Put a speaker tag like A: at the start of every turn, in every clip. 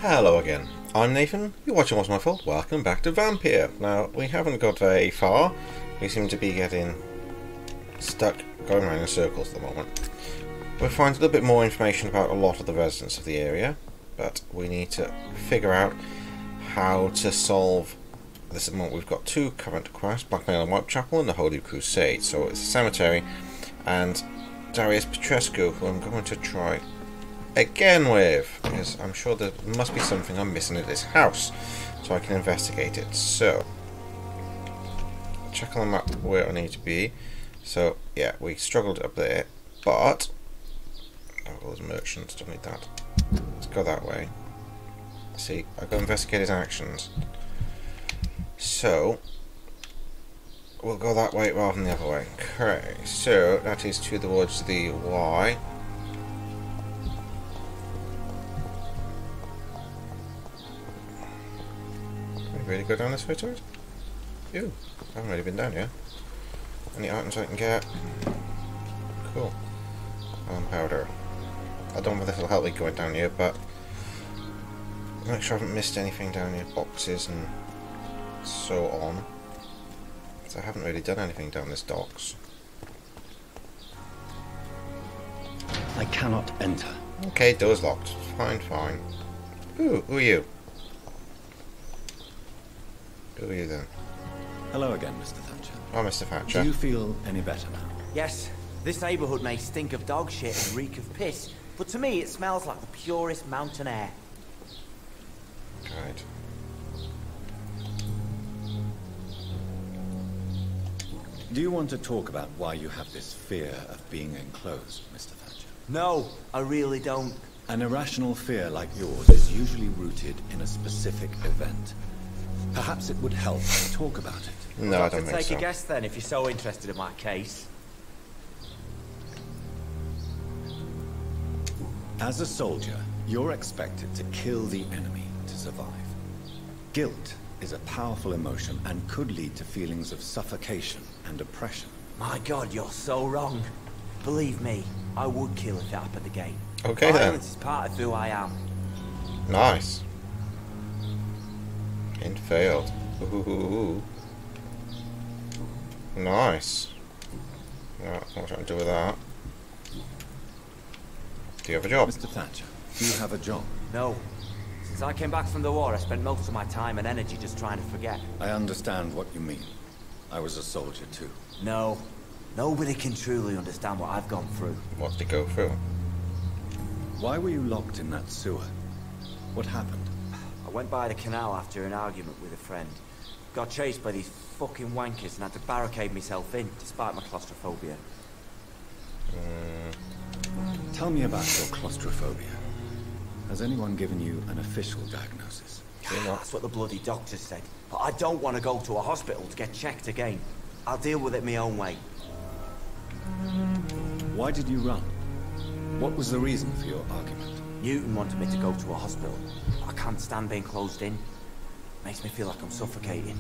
A: Hello again, I'm Nathan, you're watching What's My Fault, welcome back to Vampyr. Now, we haven't got very far, we seem to be getting stuck going around in circles at the moment. We'll find a little bit more information about a lot of the residents of the area, but we need to figure out how to solve this. At the moment we've got two current quests, Blackmail and Whitechapel and the Holy Crusade, so it's a cemetery, and Darius Petrescu, who I'm going to try again with, because I'm sure there must be something I'm missing at this house, so I can investigate it. So, check on the map where I need to be. So, yeah, we struggled up there, but oh, those merchants, don't need that. Let's go that way. See, I've got to investigate his actions. So, we'll go that way rather than the other way. Okay, so that is towards the Y. Really go down this way to it? Ew, I haven't really been down yet. Any items I can get? Cool. Powder. I don't know if this will help me going down here, but make sure I haven't missed anything down here. Boxes and so on. So I haven't really done anything down this docks.
B: I cannot enter.
A: Okay, door's locked. Fine, fine. Ooh, who are you? Who are you then?
B: Hello again, Mr. Thatcher.
A: Oh, Mr. Thatcher.
B: Do you feel any better now?
C: Yes, this neighbourhood may stink of dog shit and reek of piss, but to me it smells like the purest mountain air.
A: Right.
B: Do you want to talk about why you have this fear of being enclosed, Mr. Thatcher?
C: No, I really don't.
B: An irrational fear like yours is usually rooted in a specific event. Perhaps it would help to talk about it.
A: No, I don't think so.
C: Take a guess then, if you're so interested in my case.
B: As a soldier, you're expected to kill the enemy to survive. Guilt is a powerful emotion and could lead to feelings of suffocation and oppression.
C: My God, you're so wrong. Believe me, I would kill if it happened again.
A: Okay then.
C: Violence is part of who I am.
A: Nice. Hint failed. Ooh. Nice. Right, what am I to do with that? Do you have a job?
B: Mr. Thatcher, do you have a job?
C: No. Since I came back from the war, I spent most of my time and energy just trying to forget.
B: I understand what you mean. I was a soldier too.
C: No. Nobody can truly understand what I've gone through.
A: What did he go through?
B: Why were you locked in that sewer? What happened?
C: I went by the canal after an argument with a friend. Got chased by these fucking wankers and had to barricade myself in, despite my claustrophobia.
B: Tell me about your claustrophobia. Has anyone given you an official diagnosis?
C: That's what the bloody doctor said. But I don't want to go to a hospital to get checked again. I'll deal with it my own way.
B: Why did you run? What was the reason for your argument?
C: Newton wanted me to go to a hospital. I can't stand being closed in. Makes me feel like I'm suffocating.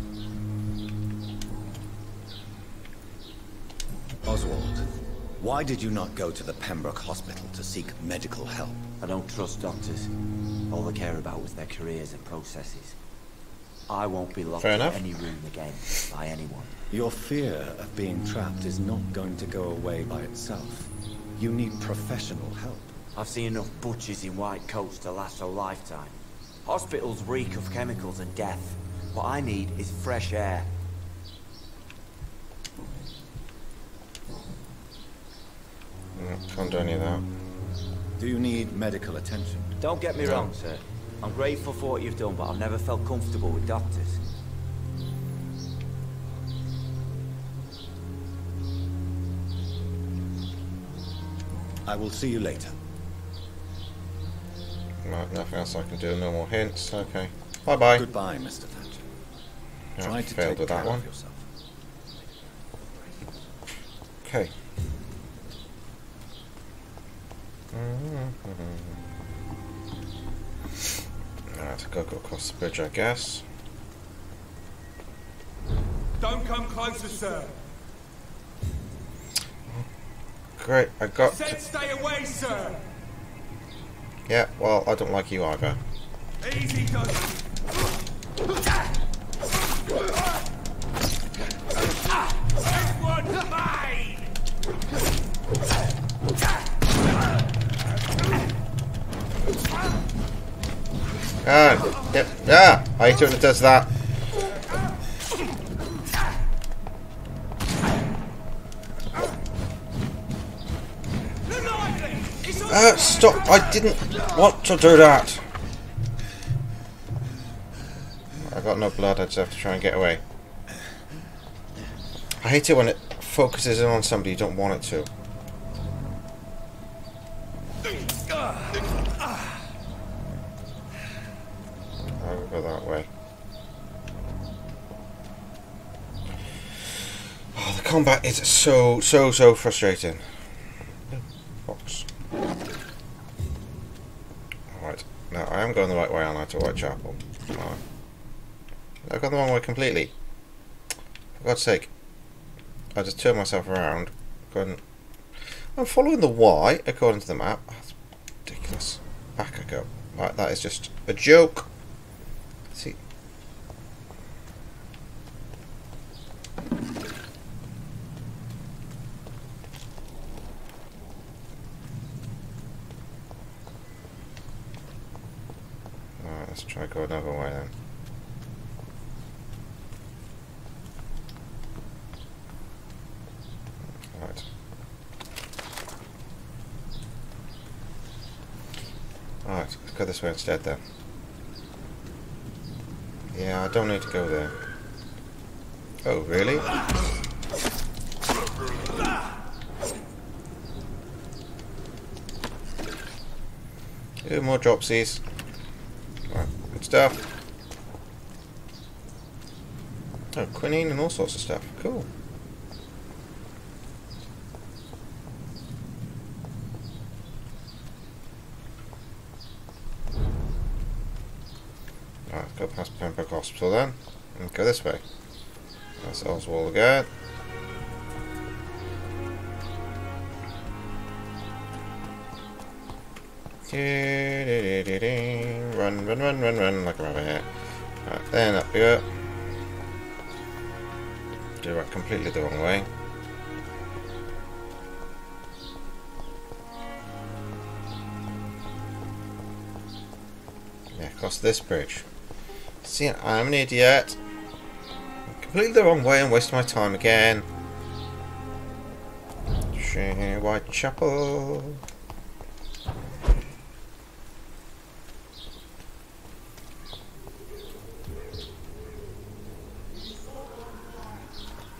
B: Oswald, why did you not go to the Pembroke Hospital to seek medical help?
C: I don't trust doctors. All they care about was their careers and processes. I won't be locked in any room again by anyone.
B: Your fear of being trapped is not going to go away by itself. You need professional help.
C: I've seen enough butchers in white coats to last a lifetime. Hospitals reek of chemicals and death. What I need is fresh air.
A: Can't do any of that.
B: Do you need medical attention?
C: Don't get me wrong, sir. I'm grateful for what you've done, but I've never felt comfortable with doctors.
B: I will see you later.
A: Right, nothing else I can do. No more hints. Okay. Bye-bye.
B: Goodbye, Mr. Thatcher.
A: Yeah,
B: Try to
A: failed
B: take
A: with that
B: care
A: one.
B: of yourself.
A: Okay. Alright, go across the bridge, I guess.
D: Don't come closer, sir.
A: Great, I got
D: Said stay away, sir.
A: Yeah, well, I don't like you either.
D: Easy does it. This one's mine.
A: Yep. Yeah, I hate it when it does that. Stop! I didn't want to do that. I got no blood. I just have to try and get away. I hate it when it focuses in on somebody you don't want it to. I'll go that way. Oh, the combat is so frustrating. Box. Alright, now I am going the right way, aren't I, to Whitechapel? Oh. I've gone the wrong way completely. For God's sake. I just turned myself around. I'm following the Y according to the map. Oh, that's ridiculous. Back I go. Right, that is just a joke. See. Alright, let's try to go another way then. Alright, let's go this way instead then. Yeah, I don't need to go there. Oh, really? Ooh, more dropsies. Right, good stuff. Oh, quinine and all sorts of stuff. Cool. Go past Pembroke Hospital then, and go this way. That's Oswald again. Run, run, run, run, run, like a rabbit here. Right, then up we go. Do it completely the wrong way. Yeah, across this bridge. See, I'm an idiot. Completely the wrong way and wasting my time again. Whitechapel.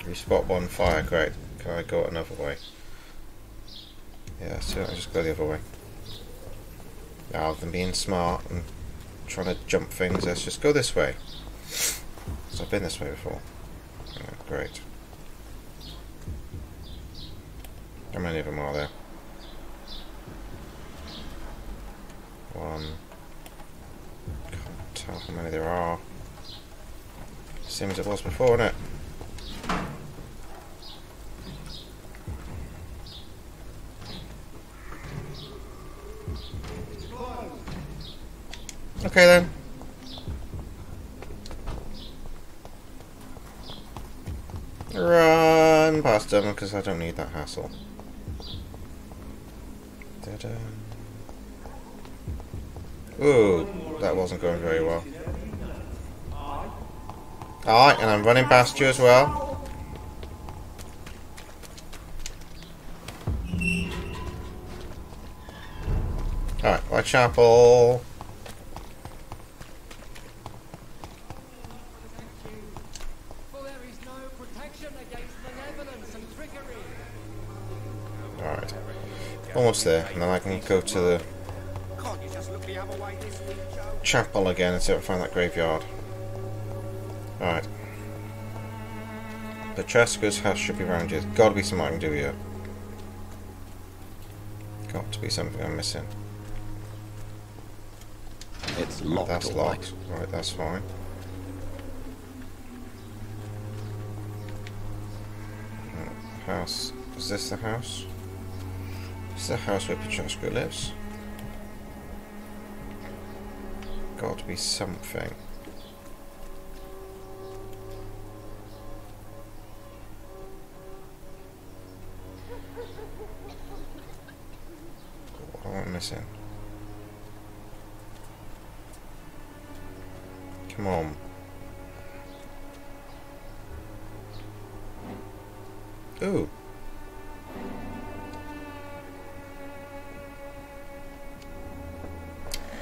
A: You spot one fire, great. Can I go another way? Yeah, so I just go the other way. Rather than being smart and trying to jump things, let's just go this way. So I've been this way before. Yeah, great. How many of them are there? One. Can't tell how many there are. Same as it was before, isn't it? Okay then. Run past them because I don't need that hassle. Ooh, that wasn't going very well. Alright, and I'm running past you as well. Alright, Whitechapel. Alright, almost there, and then I can go to the chapel again and see if I can find that graveyard. Alright. Petrescu's house should be around here. There's got to be something I can do here. Got to be something I'm missing.
B: It's locked.
A: That's locked. Right, that's fine. House. Is this the house? This is the house where Petrescu lives. got to be something. What am I missing? Come on. Ooh.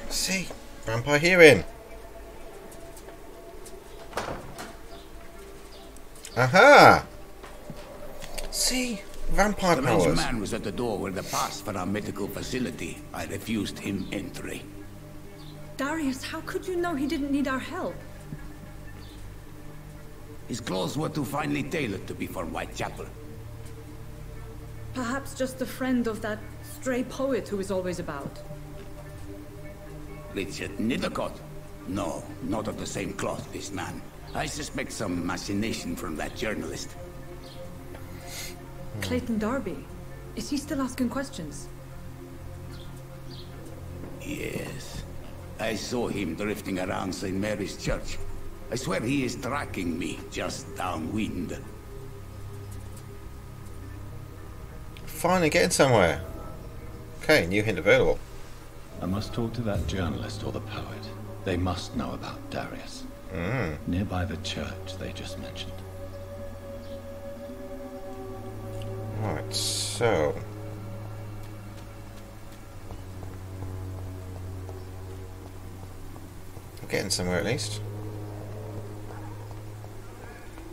A: See, vampire hearing. Aha! See, vampire
E: The
A: powers.
E: man was at the door with the pass for our medical facility. I refused him entry.
F: Darius, how could you know he didn't need our help?
E: His clothes were too finely tailored to be for Whitechapel.
F: Perhaps just a friend of that stray poet who is always about.
E: Richard Nethercott? No, not of the same cloth, this man. I suspect some machination from that journalist.
F: Clayton Darby. Is he still asking questions?
E: Yes. I saw him drifting around St. Mary's Church. I swear he is tracking me just downwind.
A: Finally getting somewhere. Okay, new hint available.
B: I must talk to that journalist or the poet. They must know about Darius. Nearby the church they just mentioned.
A: Right, so... I'm getting somewhere at least.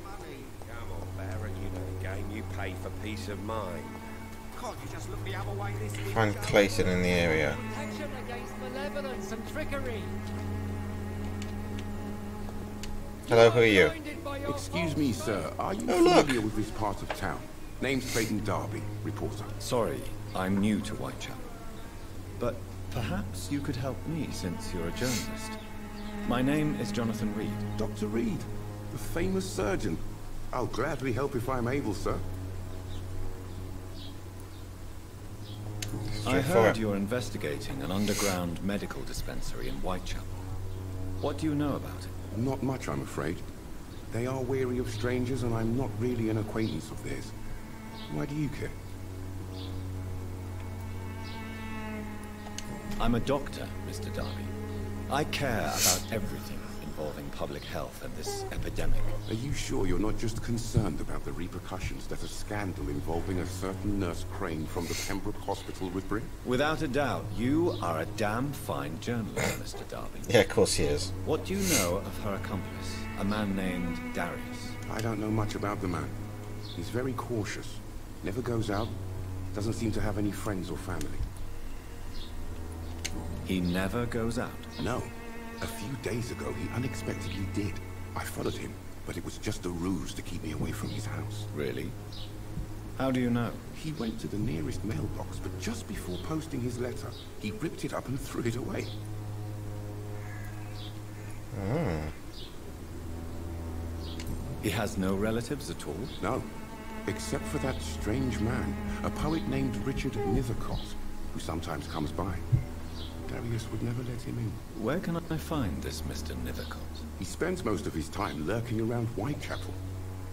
D: Come on, Baron, you know the game. You pay for peace of mind. Can't you just look the other way this week?
A: Find Clayton in the area.
G: Protection against malevolence and trickery.
A: Hello, who are you?
H: Excuse me, sir. Are you
A: Oh, look.
H: familiar with this part of town? Name's Clayton Darby, reporter.
B: Sorry, I'm new to Whitechapel. But perhaps you could help me since you're a journalist. My name is Jonathan Reed.
H: Dr. Reed, the famous surgeon. I'll gladly help if I'm able, sir.
B: I heard you're investigating an underground medical dispensary in Whitechapel. What do you know about it?
H: Not much, I'm afraid. They are wary of strangers, and I'm not really an acquaintance of theirs. Why do you care?
B: I'm a doctor, Mr. Darby. I care about everything involving public health and this epidemic.
H: Are you sure you're not just concerned about the repercussions that a scandal involving a certain Nurse Crane from the Pembroke Hospital would bring?
B: Without a doubt, you are a damn fine journalist, Mr. Darby.
A: Yeah, of course he is.
B: What do you know of her accomplice, a man named Darius?
H: I don't know much about the man. He's very cautious. Never goes out. Doesn't seem to have any friends or family.
B: He never goes out.
H: No. A few days ago, he unexpectedly did. I followed him, but it was just a ruse to keep me away from his house.
B: Really? How do you know?
H: He went to the nearest mailbox, but just before posting his letter, he ripped it up and threw it away.
B: He has no relatives at all?
H: No, except for that strange man, a poet named Richard Nethercott, who sometimes comes by. Darius would never let him in.
B: Where can I find this Mr. Nethercott?
H: He spends most of his time lurking around Whitechapel,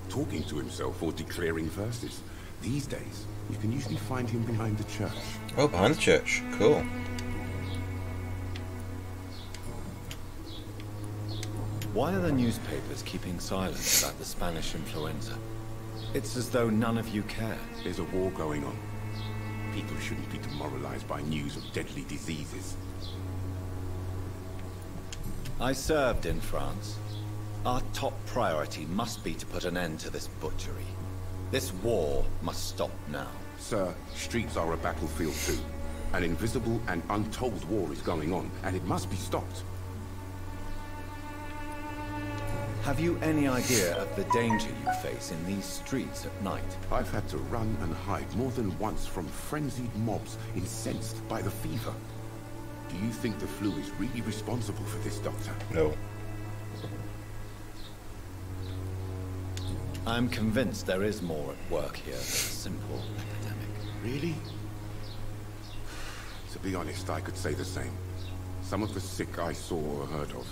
H: talking to himself or declaring verses. These days, you can usually find him behind the church.
A: Oh, behind the church. Cool.
B: Why are the newspapers keeping silent about the Spanish influenza? It's as though none of you care.
H: There's a war going on. People shouldn't be demoralized by news of deadly diseases.
B: I served in France. Our top priority must be to put an end to this butchery. This war must stop now.
H: Sir, streets are a battlefield too. An invisible and untold war is going on, and it must be stopped.
B: Have you any idea of the danger you face in these streets at night?
H: I've had to run and hide more than once from frenzied mobs incensed by the fever. Do you think the flu is really responsible for this, Doctor?
A: No.
B: I'm convinced there is more at work here than a simple epidemic.
H: Really? To be honest, I could say the same. Some of the sick I saw or heard of.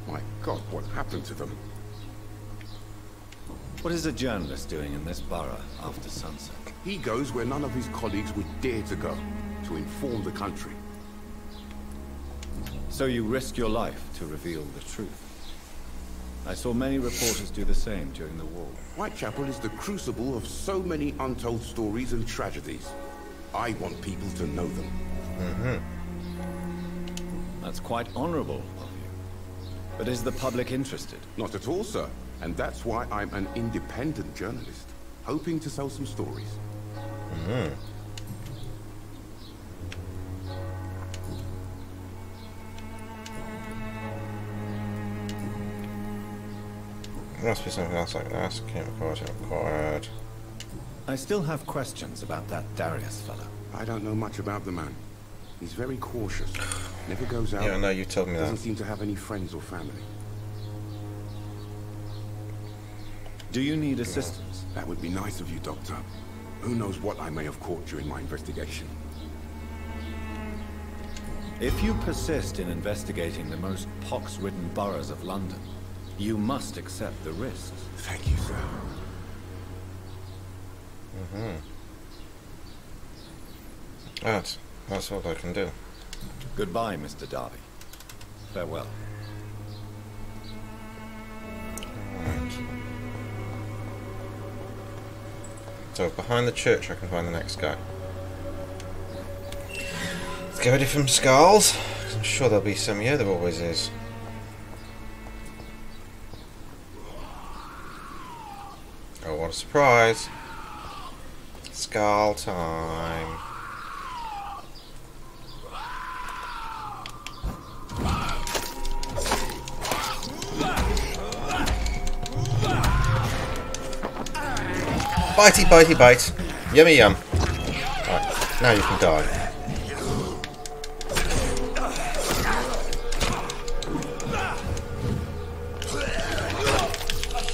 H: My God, what happened to them?
B: What is a journalist doing in this borough after sunset?
H: He goes where none of his colleagues would dare to go, to inform the country.
B: So you risk your life to reveal the truth. I saw many reporters do the same during the war.
H: Whitechapel is the crucible of so many untold stories and tragedies. I want people to know them.
B: That's quite honorable of you. But is the public interested?
H: Not at all, sir. And that's why I'm an independent journalist, hoping to sell some stories.
A: There must be something else I can ask him. Required.
B: I still have questions about that Darius fellow.
H: I don't know much about the man. He's very cautious. Never goes out.
A: Yeah, I know you told me that.
H: Doesn't seem to have any friends or family.
B: Do you need assistance?
H: That would be nice of you, Doctor. Who knows what I may have caught during my investigation.
B: If you persist in investigating the most pox-ridden boroughs of London, you must accept the risks.
H: Thank you, sir.
A: That's what I can do.
B: Goodbye, Mr. Darby. Farewell.
A: Alright. So, behind the church I can find the next guy. Let's get ready for some skulls. I'm sure there'll be some here, there always is. Oh, what a surprise. Skull time. Bitey, bitey, bite. Yummy, yum. Right, now you can die.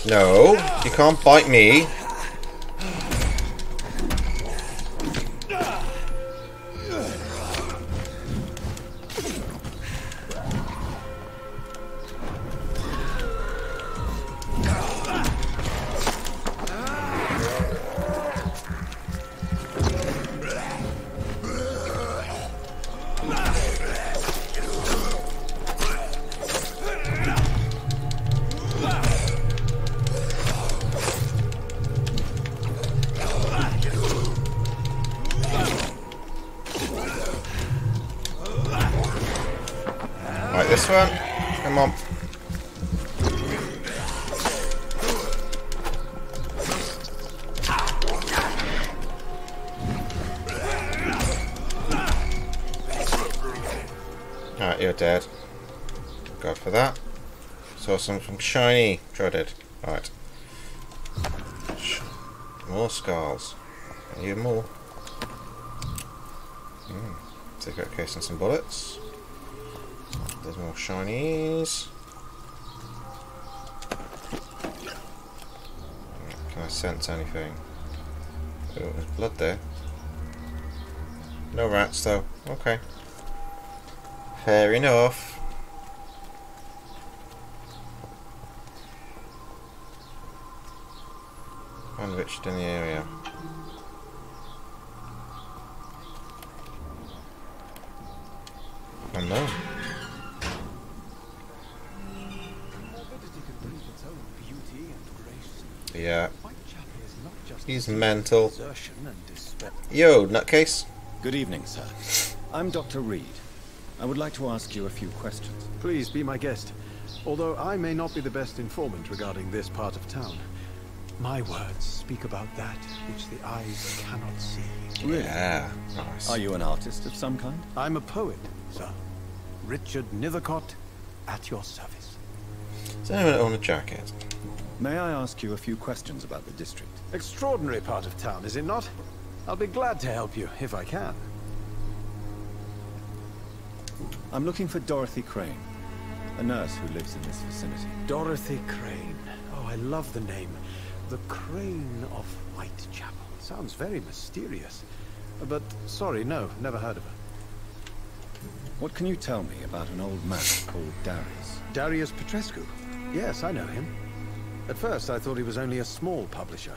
A: No, you can't bite me. Right, this one. Come on. Alright, you're dead. Go for that. Saw something shiny. Dreaded. Alright. More skulls. I need more. Secret case and some bullets. There's more shinies. Can I sense anything? Oh, there's blood there. No rats though. Okay. Fair enough. Unriched in the area. Unknown. Yeah. He's mental. Yo, nutcase.
B: Good evening, sir. I'm Dr. Reed. I would like to ask you a few questions.
I: Please be my guest. Although I may not be the best informant regarding this part of town, my words speak about that which the eyes cannot see.
B: Really?
A: Yeah. Nice.
B: Are you an artist of some kind?
I: I'm a poet, sir. Richard Nethercott, at your service.
A: Does anyone own a jacket?
B: May I ask you a few questions about the district?
I: Extraordinary part of town, is it not? I'll be glad to help you, if I can.
B: I'm looking for Dorothy Crane, a nurse who lives in this vicinity.
I: Dorothy Crane. Oh, I love the name. The Crane of Whitechapel. Sounds very mysterious. But, sorry, no, never heard of her.
B: What can you tell me about an old man called Darius?
I: Darius Petrescu? Yes, I know him. At first, I thought he was only a small publisher.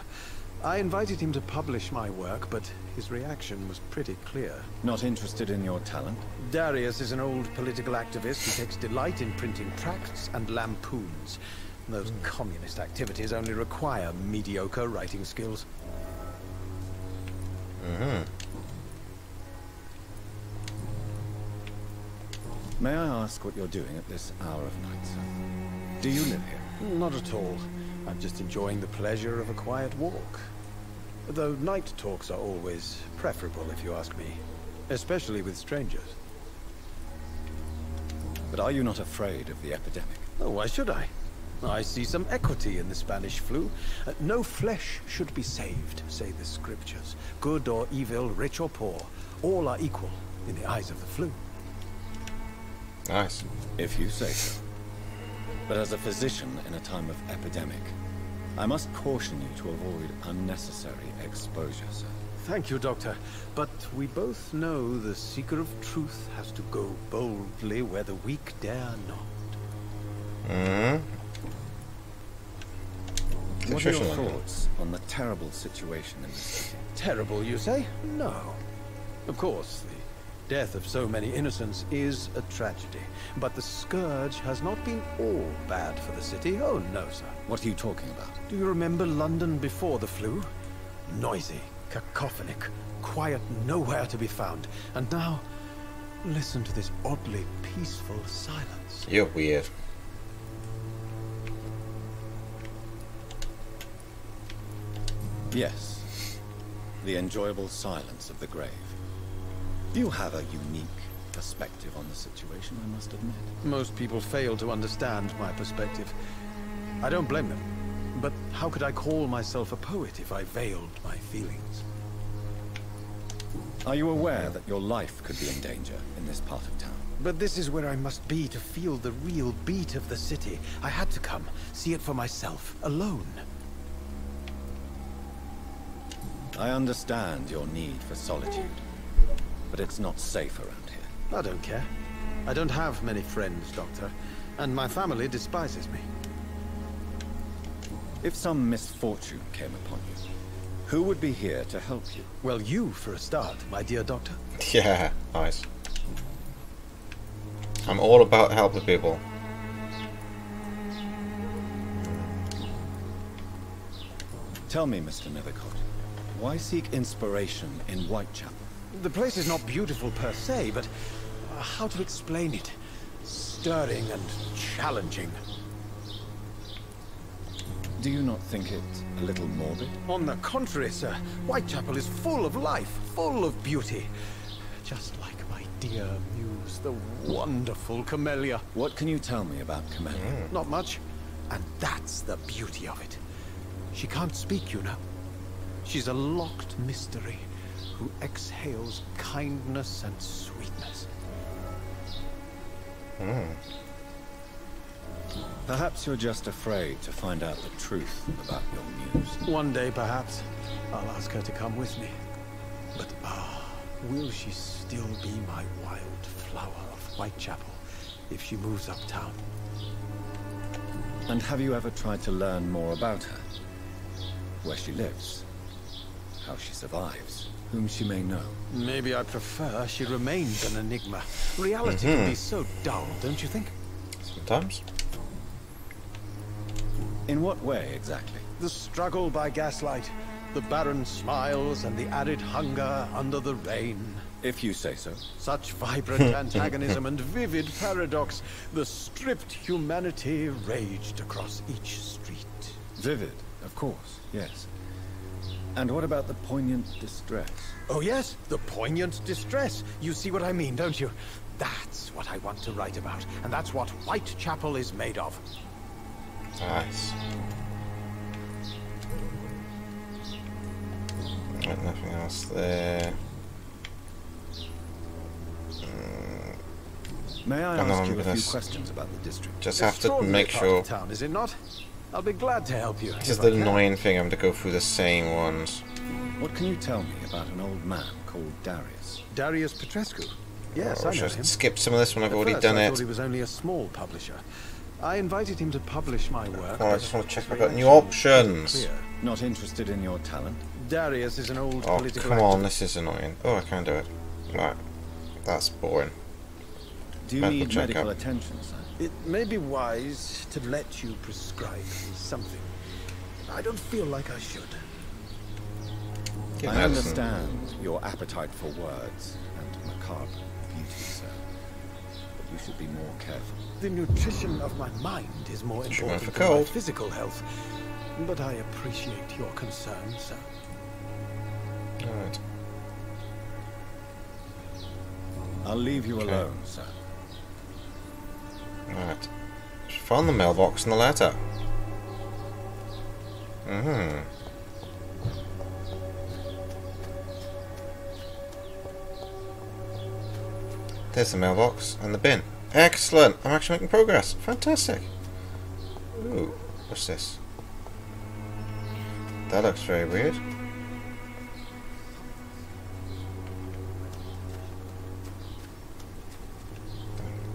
I: I invited him to publish my work, but his reaction was pretty clear.
B: Not interested in your talent?
I: Darius is an old political activist who takes delight in printing tracts and lampoons. Those communist activities only require mediocre writing skills.
B: May I ask what you're doing at this hour of night, sir? Do you live here?
I: Not at all. I'm just enjoying the pleasure of a quiet walk. Though night talks are always preferable, if you ask me. Especially with strangers.
B: But are you not afraid of the epidemic?
I: Oh, why should I? I see some equity in the Spanish flu. No flesh should be saved, say the scriptures. Good or evil, rich or poor, all are equal in the eyes of the flu.
A: Nice.
B: If you say so. But as a physician in a time of epidemic, I must caution you to avoid unnecessary exposure, sir.
I: Thank you, Doctor. But we both know the seeker of truth has to go boldly where the weak dare not.
B: What are your thoughts on the terrible situation in the city?
I: Terrible, you say? No. Of course, the death of so many innocents is a tragedy. But the scourge has not been all bad for the city. Oh, no, sir.
B: What are you talking about?
I: Do you remember London before the flu? Noisy, cacophonic, quiet nowhere to be found. And now, listen to this oddly peaceful silence.
A: You're weird.
B: Yes. The enjoyable silence of the grave. You have a unique perspective on the situation, I must admit.
I: Most people fail to understand my perspective. I don't blame them. But how could I call myself a poet if I veiled my feelings?
B: Are you aware that your life could be in danger in this part of town?
I: But this is where I must be to feel the real beat of the city. I had to come, see it for myself, alone.
B: I understand your need for solitude, but it's not safe around here.
I: I don't care. I don't have many friends, Doctor, and my family despises me.
B: If some misfortune came upon you, who would be here to help you?
I: Well, you for a start, my dear Doctor.
A: Yeah, nice. I'm all about helping people.
B: Tell me, Mr. Nethercott, why seek inspiration in Whitechapel?
I: The place is not beautiful per se, but how to explain it? Stirring and challenging.
B: Do you not think it a little morbid?
I: On the contrary, sir. Whitechapel is full of life, full of beauty. Just like my dear muse, the wonderful Camellia.
B: What can you tell me about Camellia?
I: Not much. And that's the beauty of it. She can't speak, you know. She's a locked mystery who exhales kindness and sweetness.
B: Perhaps you're just afraid to find out the truth about your muse.
I: One day, perhaps, I'll ask her to come with me. But, will she still be my wild flower of Whitechapel if she moves uptown?
B: And have you ever tried to learn more about her? Where she lives? How she survives? Whom she may know?
I: Maybe I prefer she remains an enigma. Reality can be so dull, don't you think?
A: Sometimes.
B: In what way, exactly?
I: The struggle by gaslight, the barren smiles and the arid hunger under the rain.
B: If you say so.
I: Such vibrant antagonism and vivid paradox. The stripped humanity raged across each street.
B: Vivid, of course, yes. And what about the poignant distress?
I: Oh yes, the poignant distress. You see what I mean, don't you? That's what I want to write about, and that's what Whitechapel is made of.
A: Nice. Right, nothing else there.
B: May I ask you a few questions about the district?
A: Just have to make sure.
I: Town, is it not? I'll be glad to help you.
A: This is the annoying thing, I'm to go through the same ones.
B: What can you tell me about an old man called Darius?
I: Darius Petrescu? Yes, I know him.
A: Skip some of this when I've
I: At
A: already
I: first,
A: done
I: I
A: it.
I: thought he was only a small publisher. I invited him to publish my work.
A: Oh, I just want to check if I've got new options.
B: Not interested in your talent?
I: Darius is an old
A: Oh,
I: political
A: come on,
I: activist.
A: this is annoying. Oh, I can't do it. Right. That's boring.
B: Do you
A: Medical
B: need medical
A: checkup.
B: attention, sir?
I: It may be wise to let you prescribe me something. I don't feel like I should.
A: Give
B: I
A: medicine.
B: understand your appetite for words and macabre beauty, sir. But you should be more careful.
I: The nutrition of my mind is more
A: Treatment
I: important
A: for
I: than my
A: cold.
I: physical health. But I appreciate your concern, sir.
A: Alright.
B: I'll leave you
A: Okay.
B: alone, sir.
A: Right. Found the mailbox and the letter. There's the mailbox and the bin. Excellent! I'm actually making progress. Fantastic. Ooh, what's this? That looks very weird.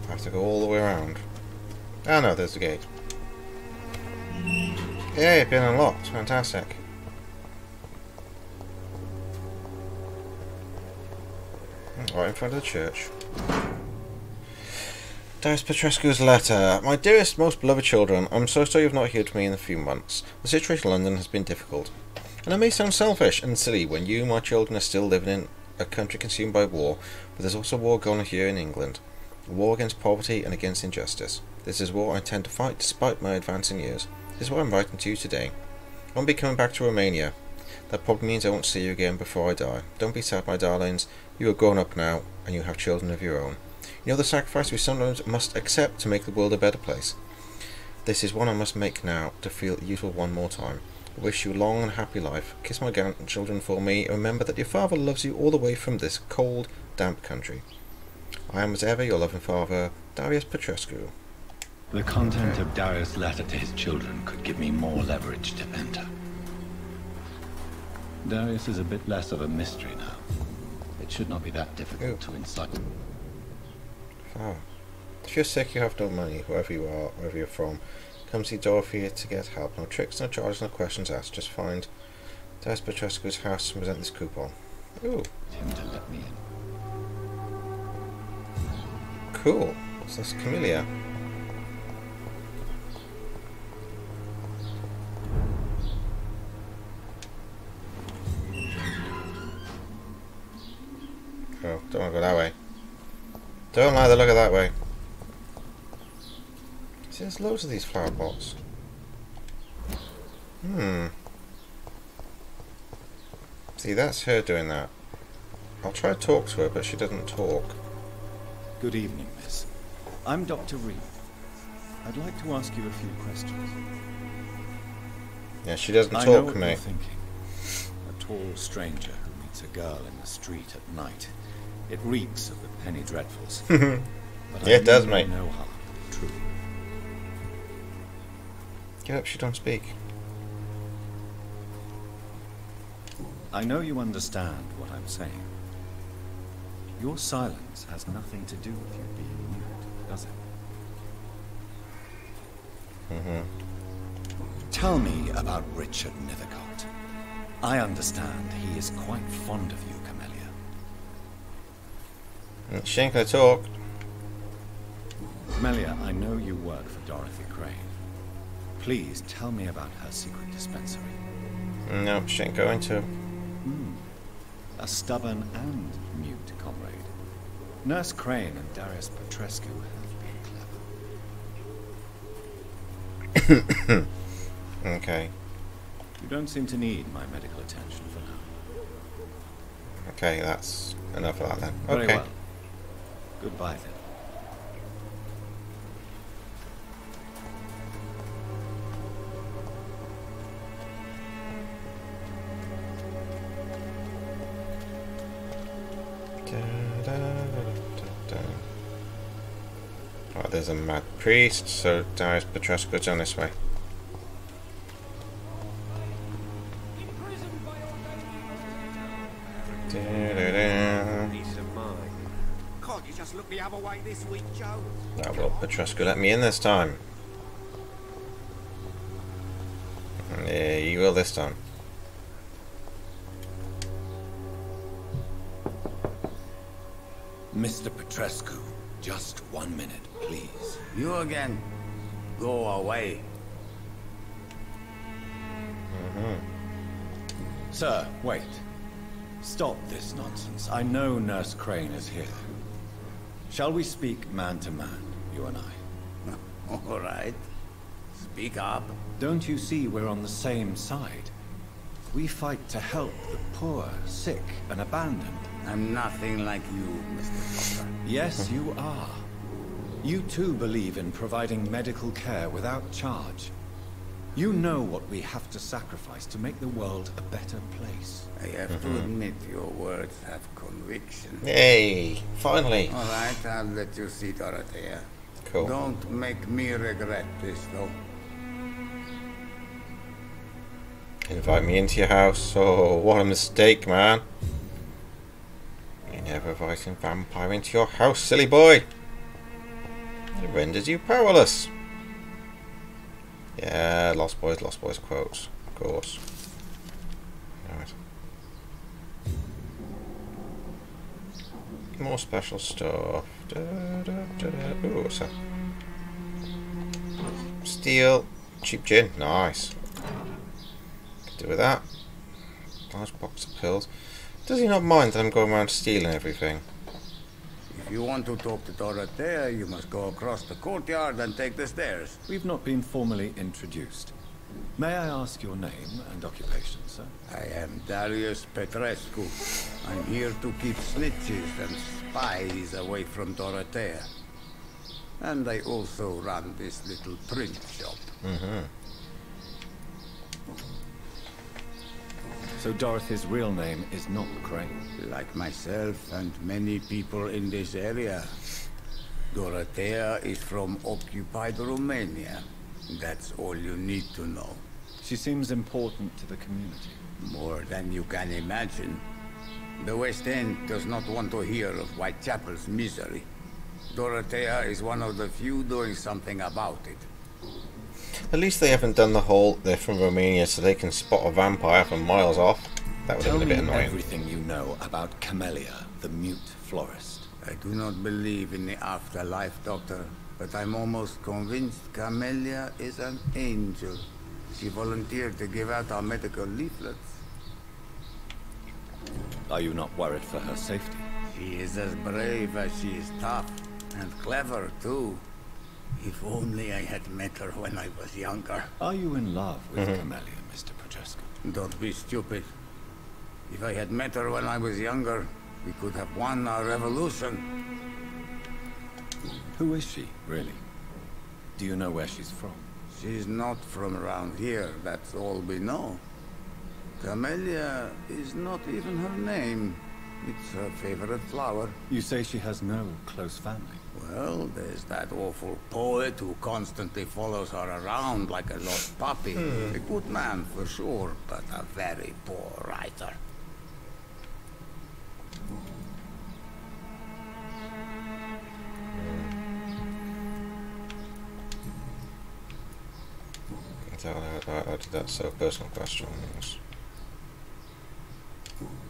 A: I have to go all the way around. Oh no, there's the gate. Yay, been unlocked. Fantastic. Right in front of the church. Darius Petrescu's letter. My dearest, most beloved children, I'm so sorry you've not heard from me in a few months. The situation in London has been difficult. And it may sound selfish and silly when you, my children, are still living in a country consumed by war, but there's also a war going on here in England. A war against poverty and against injustice. This is war I intend to fight despite my advancing years. This is why I'm writing to you today. I won't be coming back to Romania. That probably means I won't see you again before I die. Don't be sad, my darlings. You are grown up now, and you have children of your own. You know the sacrifice we sometimes must accept to make the world a better place. This is one I must make now, to feel useful one more time. I wish you a long and happy life. Kiss my grandchildren for me, and remember that your father loves you all the way from this cold, damp country. I am as ever your loving father, Darius Petrescu.
B: The content of Darius' letter to his children could give me more leverage to enter. Darius is a bit less of a mystery now. It should not be that difficult to incite.
A: Oh. If you're sick, you have no money, wherever you are, wherever you're from. Come see Dorothy to get help. No tricks, no charges, no questions asked. Just find Darius Petrescu's house and present this coupon. Ooh.
B: Him to let me in.
A: Cool. What's this? Camellia. Oh, don't want to go that way. Don't like the look of that way. See, there's loads of these flower pots. See, that's her doing that. I'll try to talk to her, but she doesn't talk.
B: Good evening, miss. I'm Dr. Reed. I'd like to ask you a few questions.
A: Yeah, she doesn't
B: I know
A: talk
B: what
A: to me.
B: you're thinking. A tall stranger who meets a girl in the street at night. It reeks of the penny dreadfuls. But
A: Yeah, it does,
B: I
A: mate.
B: mean no harm, truly.
A: Get up, she don't speak.
B: I know you understand what I'm saying. Your silence has nothing to do with you being mute, does it? Tell me about Richard Nethercott. I understand he is quite fond of you, Camellia.
A: She ain't gonna talk.
B: Camellia, I know you work for Dorothy Crane. Please tell me about her secret dispensary.
A: No, she ain't going to.
B: A stubborn and mute comrade. Nurse Crane and Darius Petrescu have been clever.
A: Okay.
B: You don't seem to need my medical attention for now.
A: Okay, that's enough of that then.
B: Very
A: Okay.
B: well. Goodbye then.
A: Right, there's a mad priest, so Darius Petrescu's on this way.
D: Peace of mind. God, you away this week, Joe?
A: Now, will Petrescu let me in this time? Yeah, you will this time.
B: Mr. Petrescu, just 1 minute, please.
E: You again? Go away.
B: Sir, wait. Stop this nonsense. I know Nurse Crane is here. Shall we speak man to man, you and I?
E: All right. Speak up.
B: Don't you see we're on the same side? We fight to help the poor, sick, and abandoned.
E: I'm nothing like you, Mr. Doctor.
B: Yes, you are. You too believe in providing medical care without charge. You know what we have to sacrifice to make the world a better place.
E: I have to admit your words have conviction.
A: Yay! Finally!
E: Alright, I'll let you see Dorothea.
A: Cool.
E: Don't make me regret this, though.
A: Invite me into your house. Oh, what a mistake, man. You never invited Vampyr into your house, silly boy. It renders you powerless. Yeah, Lost Boys quotes, of course. Alright. More special stuff. Ooh, what's that? Steel. Cheap gin. Nice. Could do with that. Large box of pills. Does he not mind that I'm going around stealing everything?
E: If you want to talk to Dorothea, you must go across the courtyard and take the stairs.
B: We've not been formally introduced. May I ask your name and occupation, sir?
E: I am Darius Petrescu. I'm here to keep snitches and spies away from Dorothea. And I also run this little print shop.
B: So Dorothy's real name is not Crane?
E: Like myself and many people in this area. Dorothea is from occupied Romania. That's all you need to know.
B: She seems important to the community.
E: More than you can imagine. The West End does not want to hear of Whitechapel's misery. Dorothea is one of the few doing something about it.
A: At least they haven't done the whole they're from Romania so they can spot a vampire from miles off. That would have been a bit annoying.
B: Tell me everything you know about Camellia, the mute florist.
E: I do not believe in the afterlife, Doctor, but I'm almost convinced Camellia is an angel. She volunteered to give out our medical leaflets.
B: Are you not worried for her safety?
E: She is as brave as she is tough, and clever too. If only I had met her when I was younger.
B: Are you in love with Camellia, Mr. Petrescu?
E: Don't be stupid. If I had met her when I was younger, we could have won our revolution.
B: Who is she, really? Do you know where she's from?
E: She's not from around here, that's all we know. Camellia is not even her name. It's her favorite flower.
B: You say she has no close family?
E: Well, there's that awful poet who constantly follows her around like a lost puppy. A good man for sure, but a very poor writer.
A: I did that so personal questions.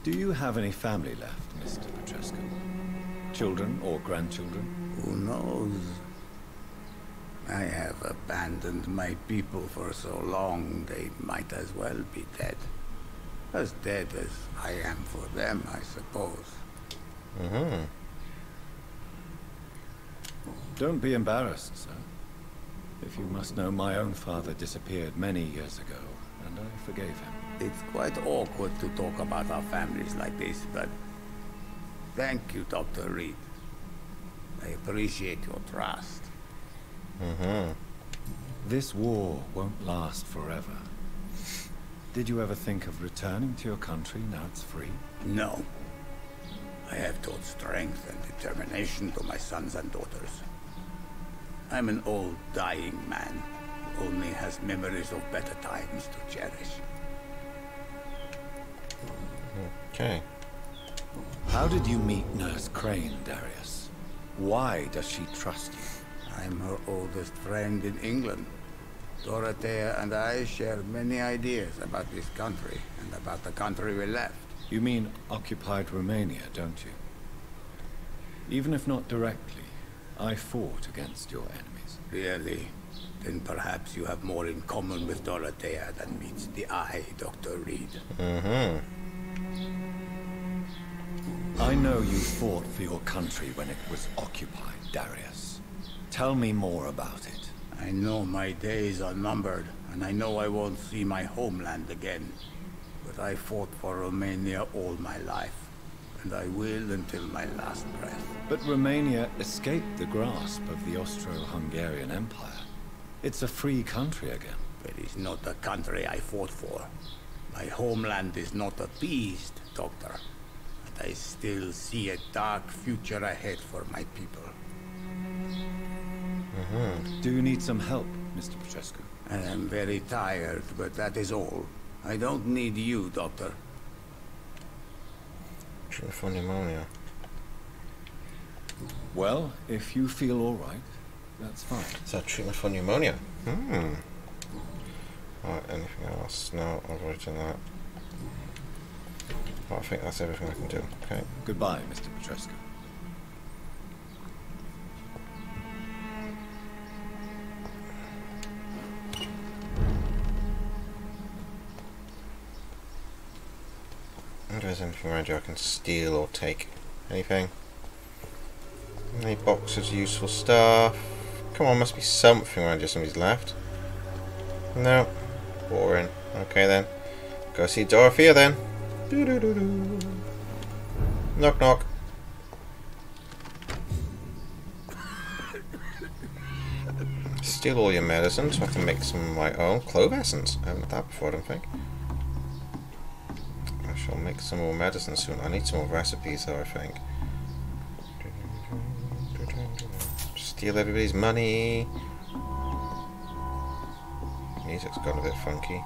B: Do you have any family left, Mr. Petrescu? Children or grandchildren?
E: Who knows? I have abandoned my people for so long, they might as well be dead. As dead as I am for them, I suppose.
B: Don't be embarrassed, sir. If you must know, my own father disappeared many years ago, and I forgave him.
E: It's quite awkward to talk about our families like this, but thank you, Dr. Reed. I appreciate your trust.
B: This war won't last forever. Did you ever think of returning to your country now it's free?
E: No. I have taught strength and determination to my sons and daughters. I'm an old, dying man who only has memories of better times to cherish.
A: Okay.
B: How did you meet Nurse Crane, Darius? Why does she trust you?
E: I'm her oldest friend in England. Dorothea and I share many ideas about this country and about the country we left.
B: You mean occupied Romania, don't you? Even if not directly, I fought against your enemies.
E: Really? Then perhaps you have more in common with Dorothea than meets the eye, Dr. Reed.
B: I know you fought for your country when it was occupied, Darius. Tell me more about it.
E: I know my days are numbered, and I know I won't see my homeland again. But I fought for Romania all my life, and I will until my last breath.
B: But Romania escaped the grasp of the Austro-Hungarian Empire. It's a free country again.
E: It is not the country I fought for. My homeland is not appeased, Doctor. And I still see a dark future ahead for my people.
B: Do you need some help, Mr. Petrescu?
E: I am very tired, but that is all. I don't need you, Doctor.
A: Treatment for pneumonia.
B: Well, if you feel all right, that's fine.
A: Is that treatment for pneumonia? Alright, anything else? No, I've already done that. Well, I think that's everything I can do. Okay.
B: Goodbye, Mr. Petrescu.
A: I wonder if there's anything around here I can steal or take. Anything? Any boxes of useful stuff? Come on, must be something around here somebody's left. No. Boring. Okay then. Go see Dorothea then. Doo-doo-doo-doo. Knock knock. Steal all your medicine so I can make some of my own. Clove essence. I haven't had that before, I don't think. I shall make some more medicine soon. I need some more recipes though, I think. Steal everybody's money. Music's gone a bit funky.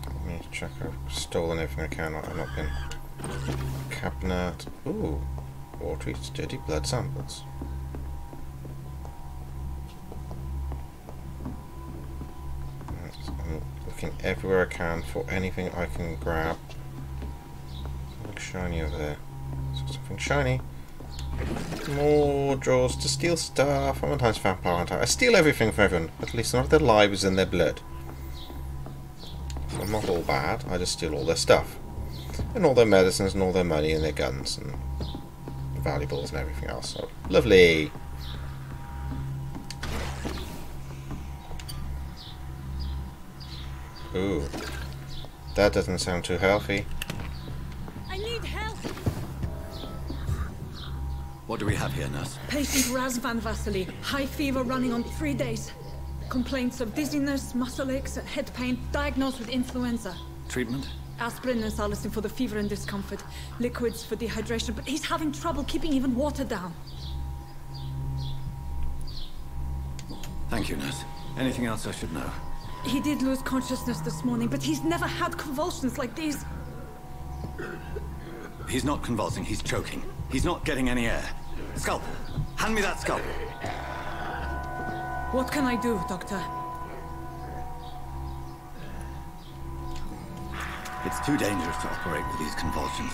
A: Let me check. I've stolen everything I can. I've not been. Cabinet. Ooh. Watery, dirty blood samples. I'm looking everywhere I can for anything I can grab. Something shiny over there. So something shiny. More drawers to steal stuff. I'm a nice vampire, aren't I? I steal everything from everyone. At least not their lives and their blood. So I'm not all bad. I just steal all their stuff. And all their medicines and all their money and their guns and valuables and everything else. So lovely. Ooh. That doesn't sound too healthy.
F: I need help.
B: What do we have here, nurse?
F: Patient Raz van Vasily. High fever running on 3 days. Complaints of dizziness, muscle aches, head pain. Diagnosed with influenza.
B: Treatment?
F: Aspirin and salicin for the fever and discomfort. Liquids for dehydration, but he's having trouble keeping even water down.
B: Thank you, nurse. Anything else I should know?
F: He did lose consciousness this morning, but he's never had convulsions like these.
B: He's not convulsing, he's choking. He's not getting any air. Scalpel! Hand me that scalpel!
F: What can I do, Doctor?
B: It's too dangerous to operate with these convulsions.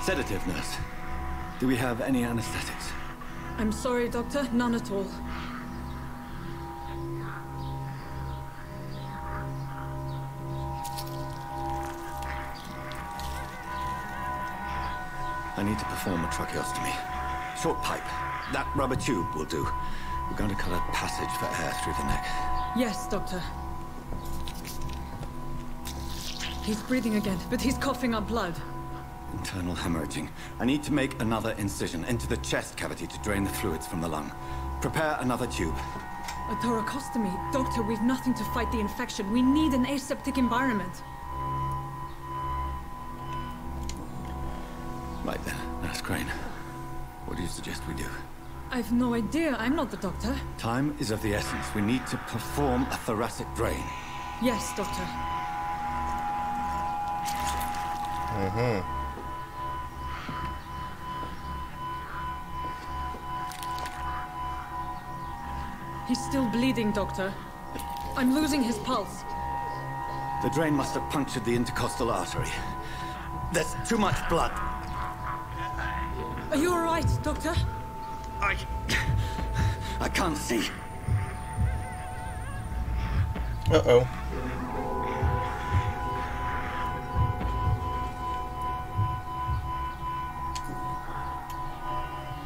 B: Sedative, nurse. Do we have any anesthetics?
F: I'm sorry, Doctor. None at all.
B: I need to perform a tracheostomy. Short pipe. That rubber tube will do. We're going to cut a passage for air through the neck.
F: Yes, Doctor. He's breathing again, but he's coughing up blood.
B: Internal hemorrhaging. I need to make another incision into the chest cavity to drain the fluids from the lung. Prepare another tube.
F: A thoracostomy. Doctor, we've nothing to fight the infection. We need an aseptic environment.
B: Right then, Nurse Crane. What do you suggest we do?
F: I've no idea. I'm not the doctor.
B: Time is of the essence. We need to perform a thoracic drain.
F: Yes, Doctor. He's still bleeding, Doctor. I'm losing his pulse.
B: The drain must have punctured the intercostal artery. There's too much blood.
F: Are you all right, Doctor?
B: I can't see.
A: Uh-oh.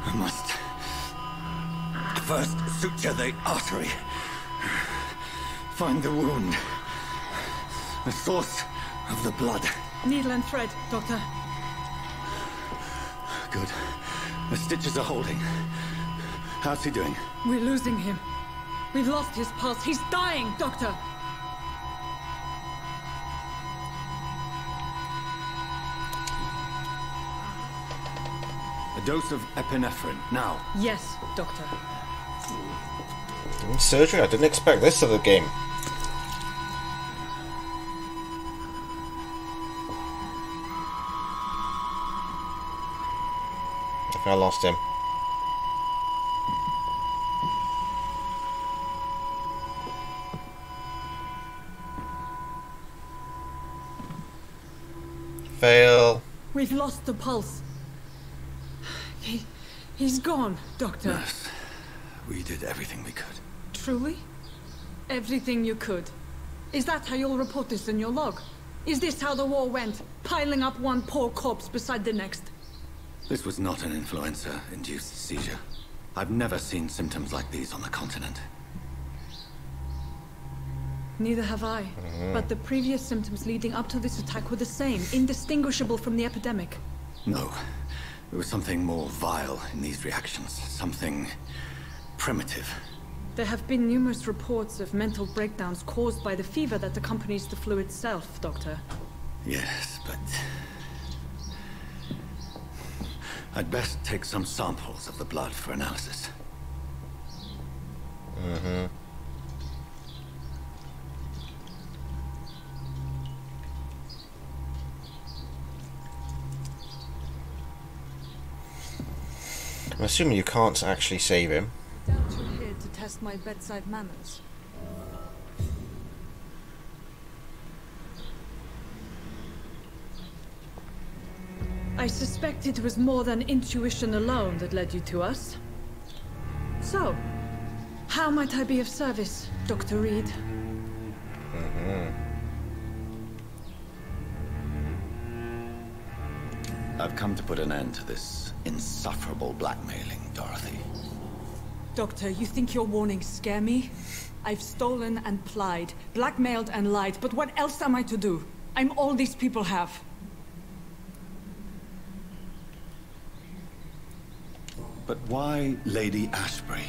B: I must first suture the artery. Find the wound. The source of the blood.
F: Needle and thread, Doctor.
B: Good. The stitches are holding. How's he doing?
F: We're losing him. We've lost his pulse. He's dying, Doctor.
B: A dose of epinephrine, now.
F: Yes, Doctor.
A: Surgery? I didn't expect this of the game. I think I lost him. Fail.
F: We've lost the pulse. He's gone, Doctor.
B: Yes. We did everything we could.
F: Truly? Everything you could. Is that how you'll report this in your log? Is this how the war went? Piling up one poor corpse beside the next?
B: This was not an influenza-induced seizure. I've never seen symptoms like these on the continent.
F: Neither have I. But the previous symptoms leading up to this attack were the same, indistinguishable from the epidemic.
B: No. There was something more vile in these reactions. Something primitive.
F: There have been numerous reports of mental breakdowns caused by the fever that accompanies the flu itself, Doctor.
B: Yes, but... I'd best take some samples of the blood for analysis.
A: I'm assuming you can't actually save him.
F: I doubt you're here to test my bedside manners. I suspect it was more than intuition alone that led you to us. So, how might I be of service, Dr. Reed?
B: I've come to put an end to this insufferable blackmailing, Dorothy.
F: Doctor, you think your warnings scare me? I've stolen and plied, blackmailed and lied, but what else am I to do? I'm all these people have.
B: But why Lady Ashbury?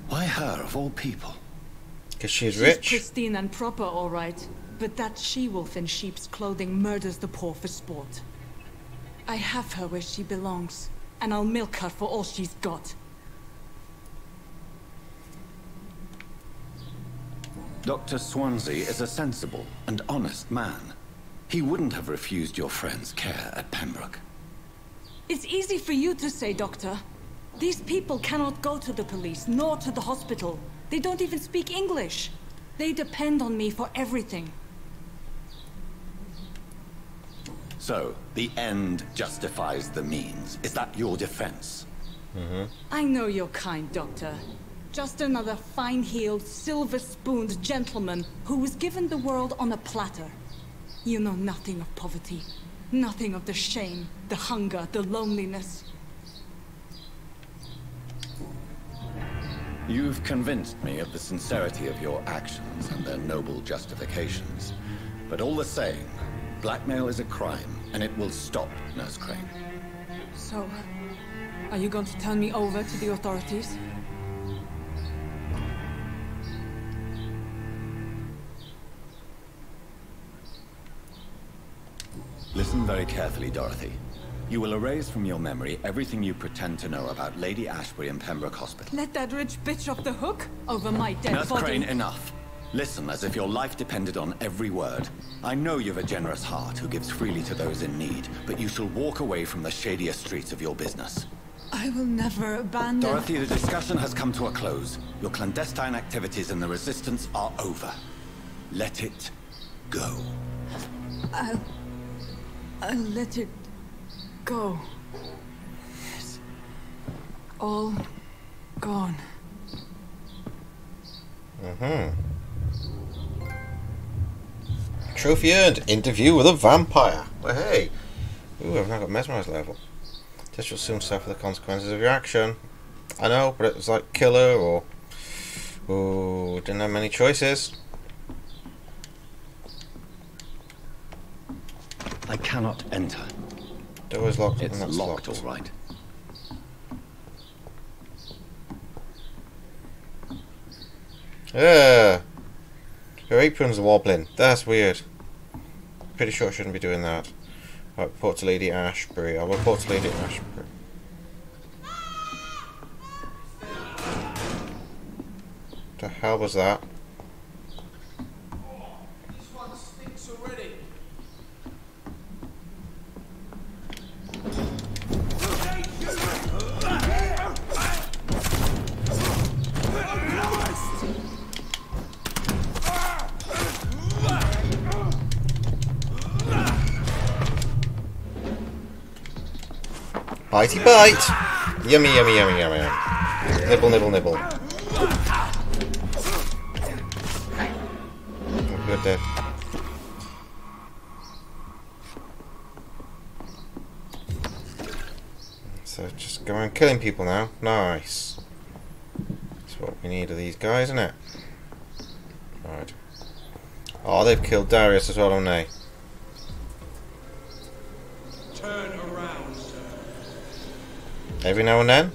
B: Why her, of all people?
A: Because she's rich.
F: She's pristine and proper, all right. But that she-wolf in sheep's clothing murders the poor for sport. I have her where she belongs, and I'll milk her for all she's got.
B: Dr. Swansea is a sensible and honest man. He wouldn't have refused your friend's care at Pembroke.
F: It's easy for you to say, Doctor. These people cannot go to the police, nor to the hospital. They don't even speak English. They depend on me for everything.
B: So, the end justifies the means. Is that your defense?
F: I know you're kind, Doctor. Just another fine-heeled, silver-spooned gentleman who was given the world on a platter. You know nothing of poverty. Nothing of the shame, the hunger, the loneliness.
B: You've convinced me of the sincerity of your actions and their noble justifications. But all the same, blackmail is a crime, and it will stop, Nurse Crane.
F: So, are you going to turn me over to the authorities?
B: Listen very carefully, Dorothy. You will erase from your memory everything you pretend to know about Lady Ashbury and Pembroke Hospital.
F: Let that rich bitch off the hook over my dead
B: Nurse
F: body.
B: Crane, enough. Listen as if your life depended on every word. I know you've a generous heart who gives freely to those in need, but you shall walk away from the shadier streets of your business.
F: I will never abandon...
B: Dorothy, the discussion has come to a close. Your clandestine activities in the Resistance are over. Let it go.
F: I'll let it go. It's all gone.
A: Trophy earned. Interview with a vampire. Well, hey. Ooh, I've now got mesmerized level. This will soon suffer the consequences of your action. I know, but it was like killer or... Ooh, didn't have many choices.
B: I cannot enter.
A: Door is locked.
B: It's locked, all right.
A: Her apron's wobbling. That's weird. Pretty sure I shouldn't be doing that. Right, report to Lady Ashbury. I'll report to Lady Ashbury. What the hell was that?
D: This one stinks already.
A: Bitey bite! Yummy, yummy, yummy, yummy. Nibble, nibble, nibble. Oh, good dead. So just go around killing people now. Nice. That's what we need of these guys, isn't it? Right. Oh, they've killed Darius as well, haven't they?
D: Turn around, sir.
A: Every now and then.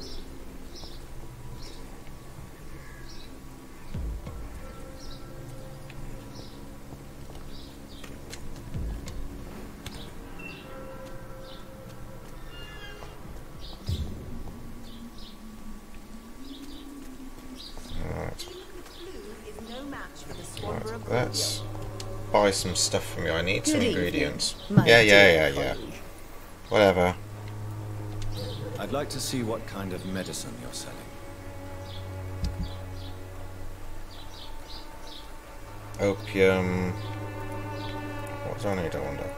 A: Right, let's buy some stuff from you. I need some ingredients. Yeah. Whatever.
B: I'd like to see what kind of medicine you're selling.
A: Opium. What do I need, I wonder?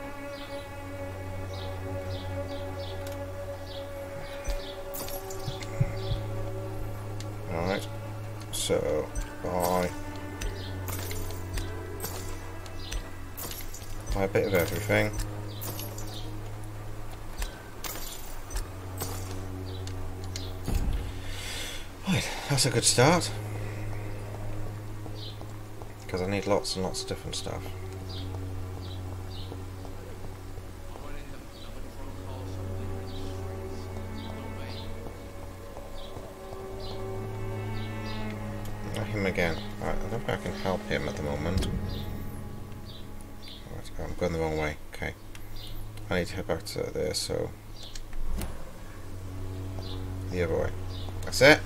A: Alright. So, buy a bit of everything. Right, that's a good start. Because I need lots and lots of different stuff. Not him again. Right, I don't think I can help him at the moment. Right, I'm going the wrong way. Okay. I need to head back to there, so... the other way. That's it.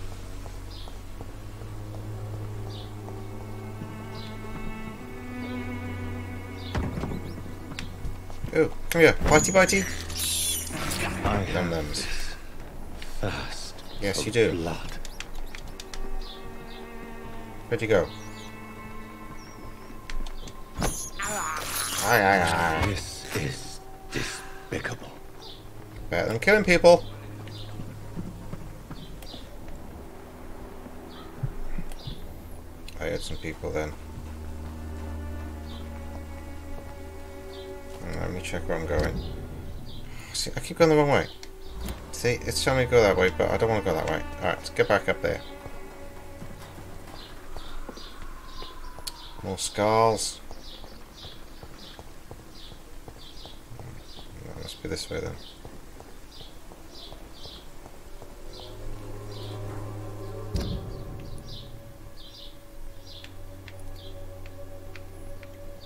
A: Oh, come here, bitey bitey.
B: I have
A: Nums.
B: Thirst.
A: Yes, you do.
B: Blood.
A: Where'd you go? Aye.
B: This is despicable.
A: Better than killing people. I heard some people then. Let me check where I'm going. See, I keep going the wrong way. See, it's telling me to go that way, but I don't want to go that way. Alright, let's get back up there. More skulls. That must be this way then.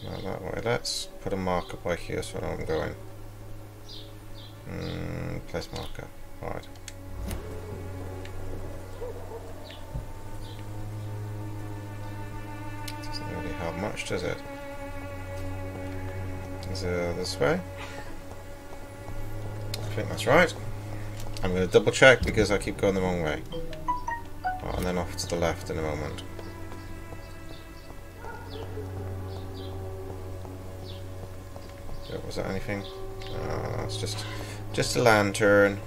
A: Not that way. Let's put a marker by here so I know where I'm going. Place marker. Alright. Doesn't really Not much, does it? Is it this way? I think that's right. I'm going to double check because I keep going the wrong way. Oh, and then off to the left in a moment. Was that anything? It's just a lantern.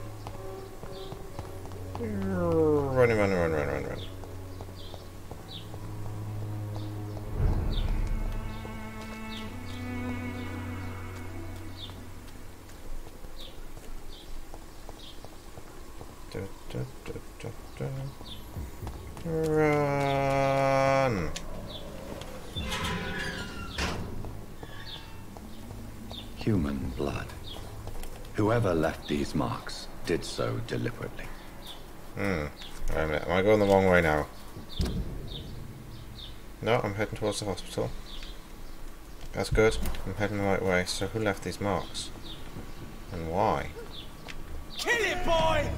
A: Run. Run.
B: Human blood. Whoever left these marks did so deliberately.
A: Wait a minute, am I going the wrong way now? No, I'm heading towards the hospital. That's good, I'm heading the right way. So who left these marks? And why?
D: Kill it, boy!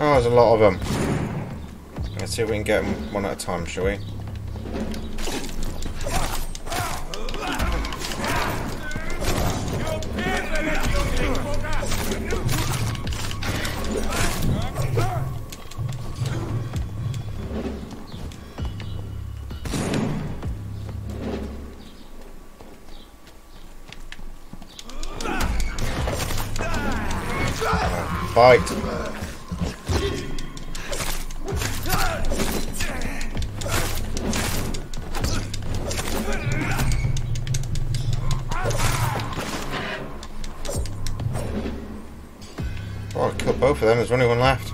A: Oh, there's a lot of them. Let's see if we can get them one at a time, shall we? Fight! Oh, I killed both of them. There's only one left.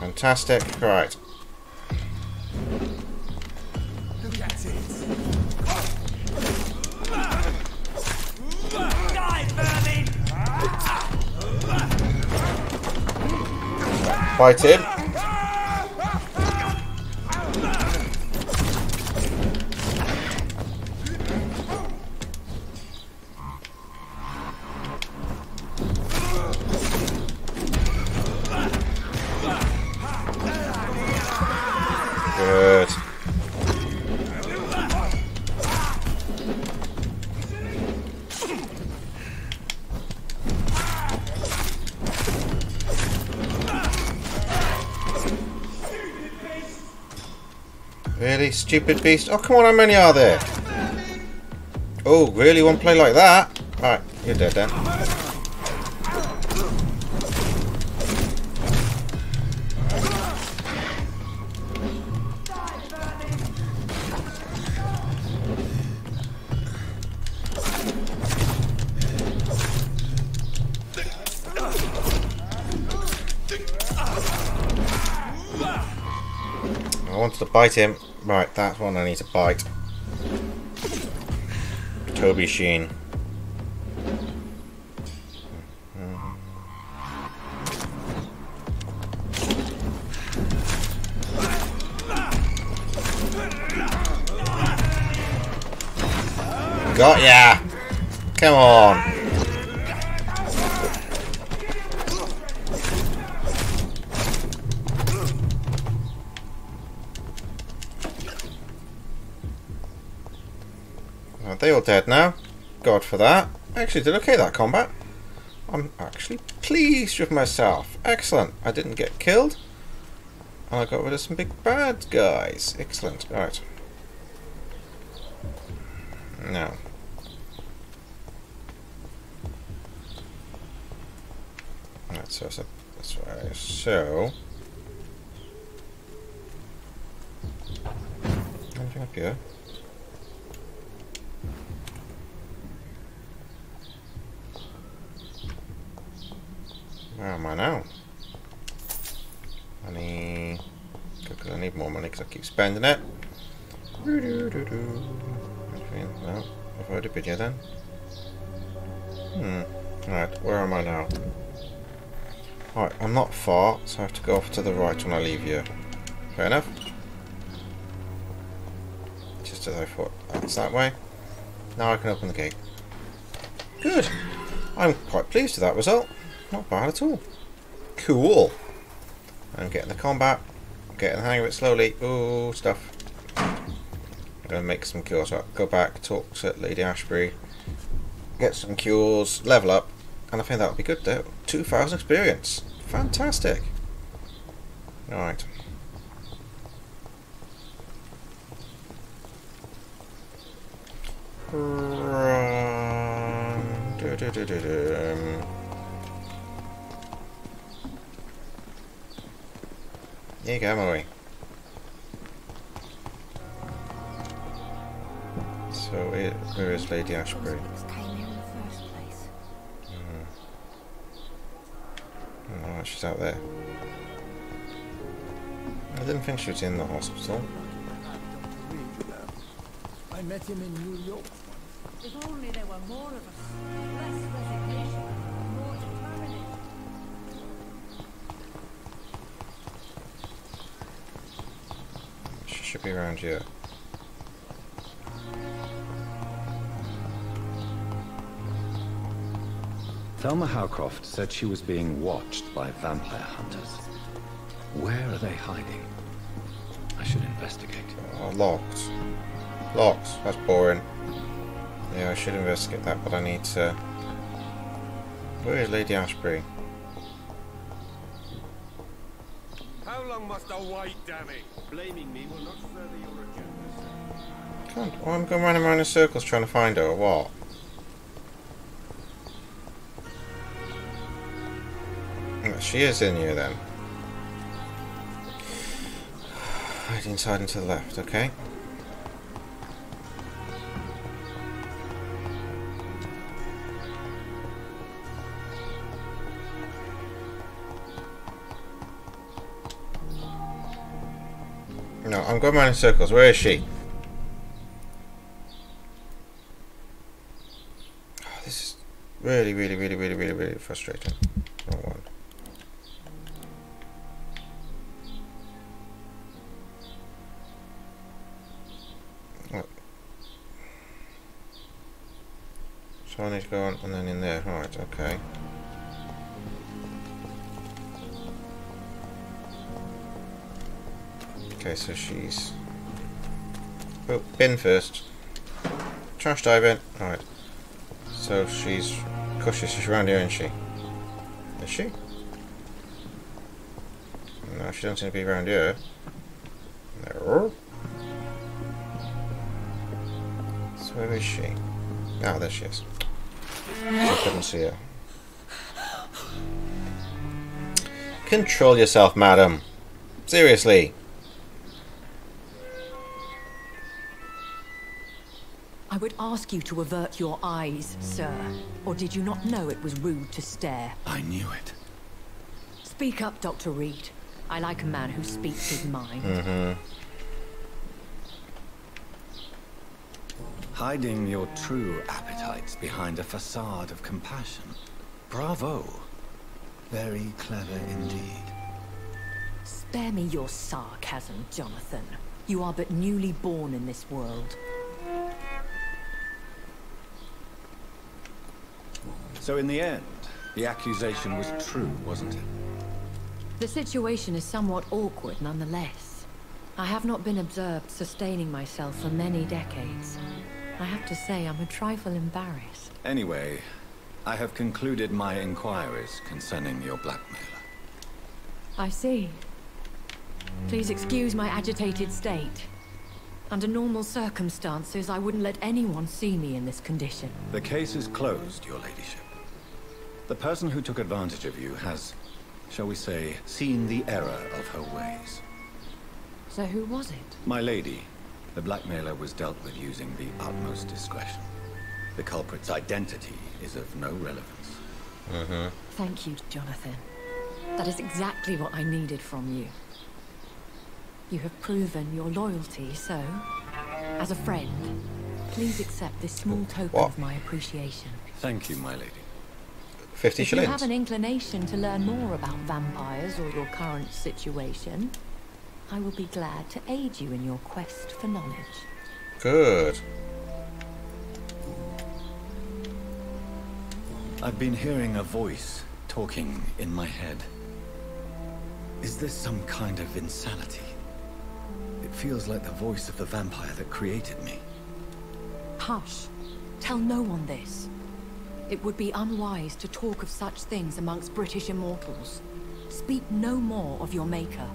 A: Fantastic. Right.
D: Look at it. Die, vermin!
A: Fight him. Good. Really, stupid beast? Oh, come on, how many are there? Oh, really? One play like that? Right, you're dead then. I wanted to bite him. Right, that's one I need to bite. Toby Sheen. Got ya! Come on! Are they all dead now? God for that. I actually did okay that combat. I'm actually pleased with myself. Excellent. I didn't get killed. And I got rid of some big bad guys. Excellent. Right. Now. Right, so it's this way. So. Anything up here? Where am I now? I need more money because I keep spending it. No, I've already been here then. Right, where am I now? Right, I'm not far, so I have to go off to the right when I leave here. Fair enough. Just as I thought. That's that way. Now I can open the gate. Good. I'm quite pleased with that result. Not bad at all. Cool. I'm getting the combat. Getting the hang of it slowly. Ooh, stuff. I'm going to make some cures. Right, go back, talk to Lady Ashbury. Get some cures, level up. And I think that would be good though. 2,000 experience. Fantastic. Alright. There you go, Murray. So, where is Lady Ashbury? Oh, she's out there. I didn't think she was in the hospital.
G: I met him in New York.
J: If only there were more of us. Less resignation, more determination.
A: She should be around here.
B: Thelma Howcroft said she was being watched by vampire hunters. Where are they hiding? I should investigate.
A: Oh, locked. Locked. That's boring. Yeah, I should investigate that, but I need to... Where is Lady Ashbury?
D: How long must I wait, damn it? Blaming me will not further your agendas.
A: Can't. Well, I'm going round and round in circles trying to find her, or what? She is in here then. Right inside and to the left, okay. No, I'm going round in circles. Where is she? Oh, this is really frustrating. Wrong one. So I need to go on and then in there. Right, okay. Okay, so she's... Oh, bin first. Trash diving. Alright. So she's... Cautious, she's around here, isn't she? Is she? No, she doesn't seem to be around here. No. So where is she? Ah, there she is. I couldn't see her. Control yourself, madam. Seriously.
K: I would ask you to avert your eyes, sir. Or did you not know it was rude to stare?
B: I knew it.
K: Speak up, Dr. Reed. I like a man who speaks his mind.
A: Mm-hmm.
B: Hiding your true appetites behind a facade of compassion. Bravo. Very clever indeed.
K: Spare me your sarcasm, Jonathan. You are but newly born in this world.
B: So in the end, the accusation was true, wasn't it?
K: The situation is somewhat awkward nonetheless. I have not been observed sustaining myself for many decades. I have to say I'm a trifle embarrassed.
B: Anyway, I have concluded my inquiries concerning your blackmailer.
K: I see. Please excuse my agitated state. Under normal circumstances, I wouldn't let anyone see me in this condition.
B: The case is closed, your ladyship. The person who took advantage of you has, shall we say, seen the error of her ways.
K: So who was it?
B: My lady. The blackmailer was dealt with using the utmost discretion. The culprit's identity is of no relevance.
A: Mm-hmm.
K: Thank you, Jonathan. That is exactly what I needed from you. You have proven your loyalty, so, as a friend, please accept this small token of my appreciation.
B: Thank you, my lady.
A: 50
K: if
A: shillings.
K: you have an inclination to learn more about vampires or your current situation, I will be glad to aid you in your quest for knowledge.
A: Good.
B: I've been hearing a voice talking in my head. Is this some kind of insanity? It feels like the voice of the vampire that created me.
K: Hush. Tell no one this. It would be unwise to talk of such things amongst British immortals. Speak no more of your maker.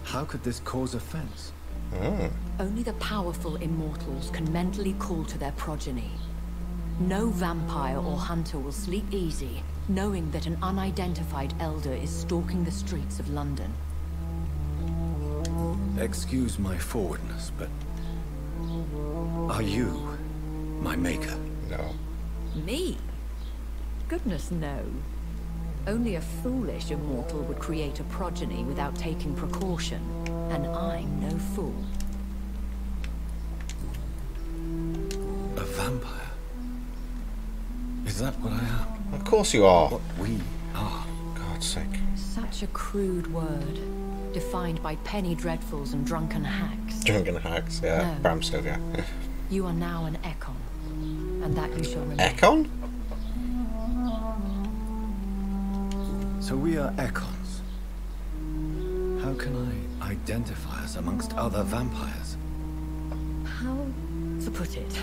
B: How could this cause offense?
K: Only the powerful immortals can mentally call to their progeny. No vampire or hunter will sleep easy, knowing that an unidentified elder is stalking the streets of London.
B: Excuse my forwardness, but are you my maker?
A: No.
K: Me? Goodness, no. Only a foolish immortal would create a progeny without taking precaution, and I'm no fool.
B: A vampire? Is that what I am?
A: Of course you are.
B: What we are.
A: God's sake.
K: Such a crude word, defined by penny dreadfuls and drunken hacks.
A: Drunken hacks, yeah.
K: No.
A: Bram Stoker.
K: You are now an Ekon, and that you shall remain.
A: Ekon?
B: So we are Ekons. How can I identify us amongst other vampires?
K: How to put it?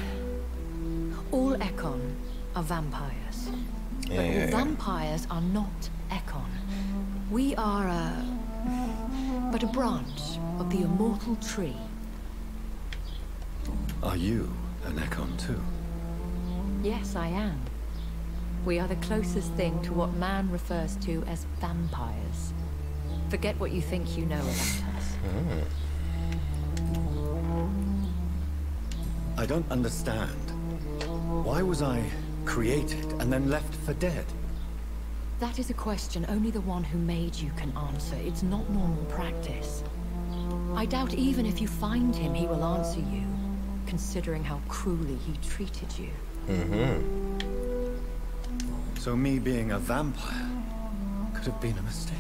K: All Ekon are vampires. But all vampires are not Ekon. We are but a branch of the immortal tree.
B: Are you an Ekon too?
K: Yes, I am. We are the closest thing to what man refers to as vampires. Forget what you think you know about us.
B: I don't understand. Why was I created and then left for dead?
K: That is a question only the one who made you can answer. It's not normal practice. I doubt even if you find him, he will answer you, considering how cruelly he treated you.
B: So me being a vampire could have been a mistake.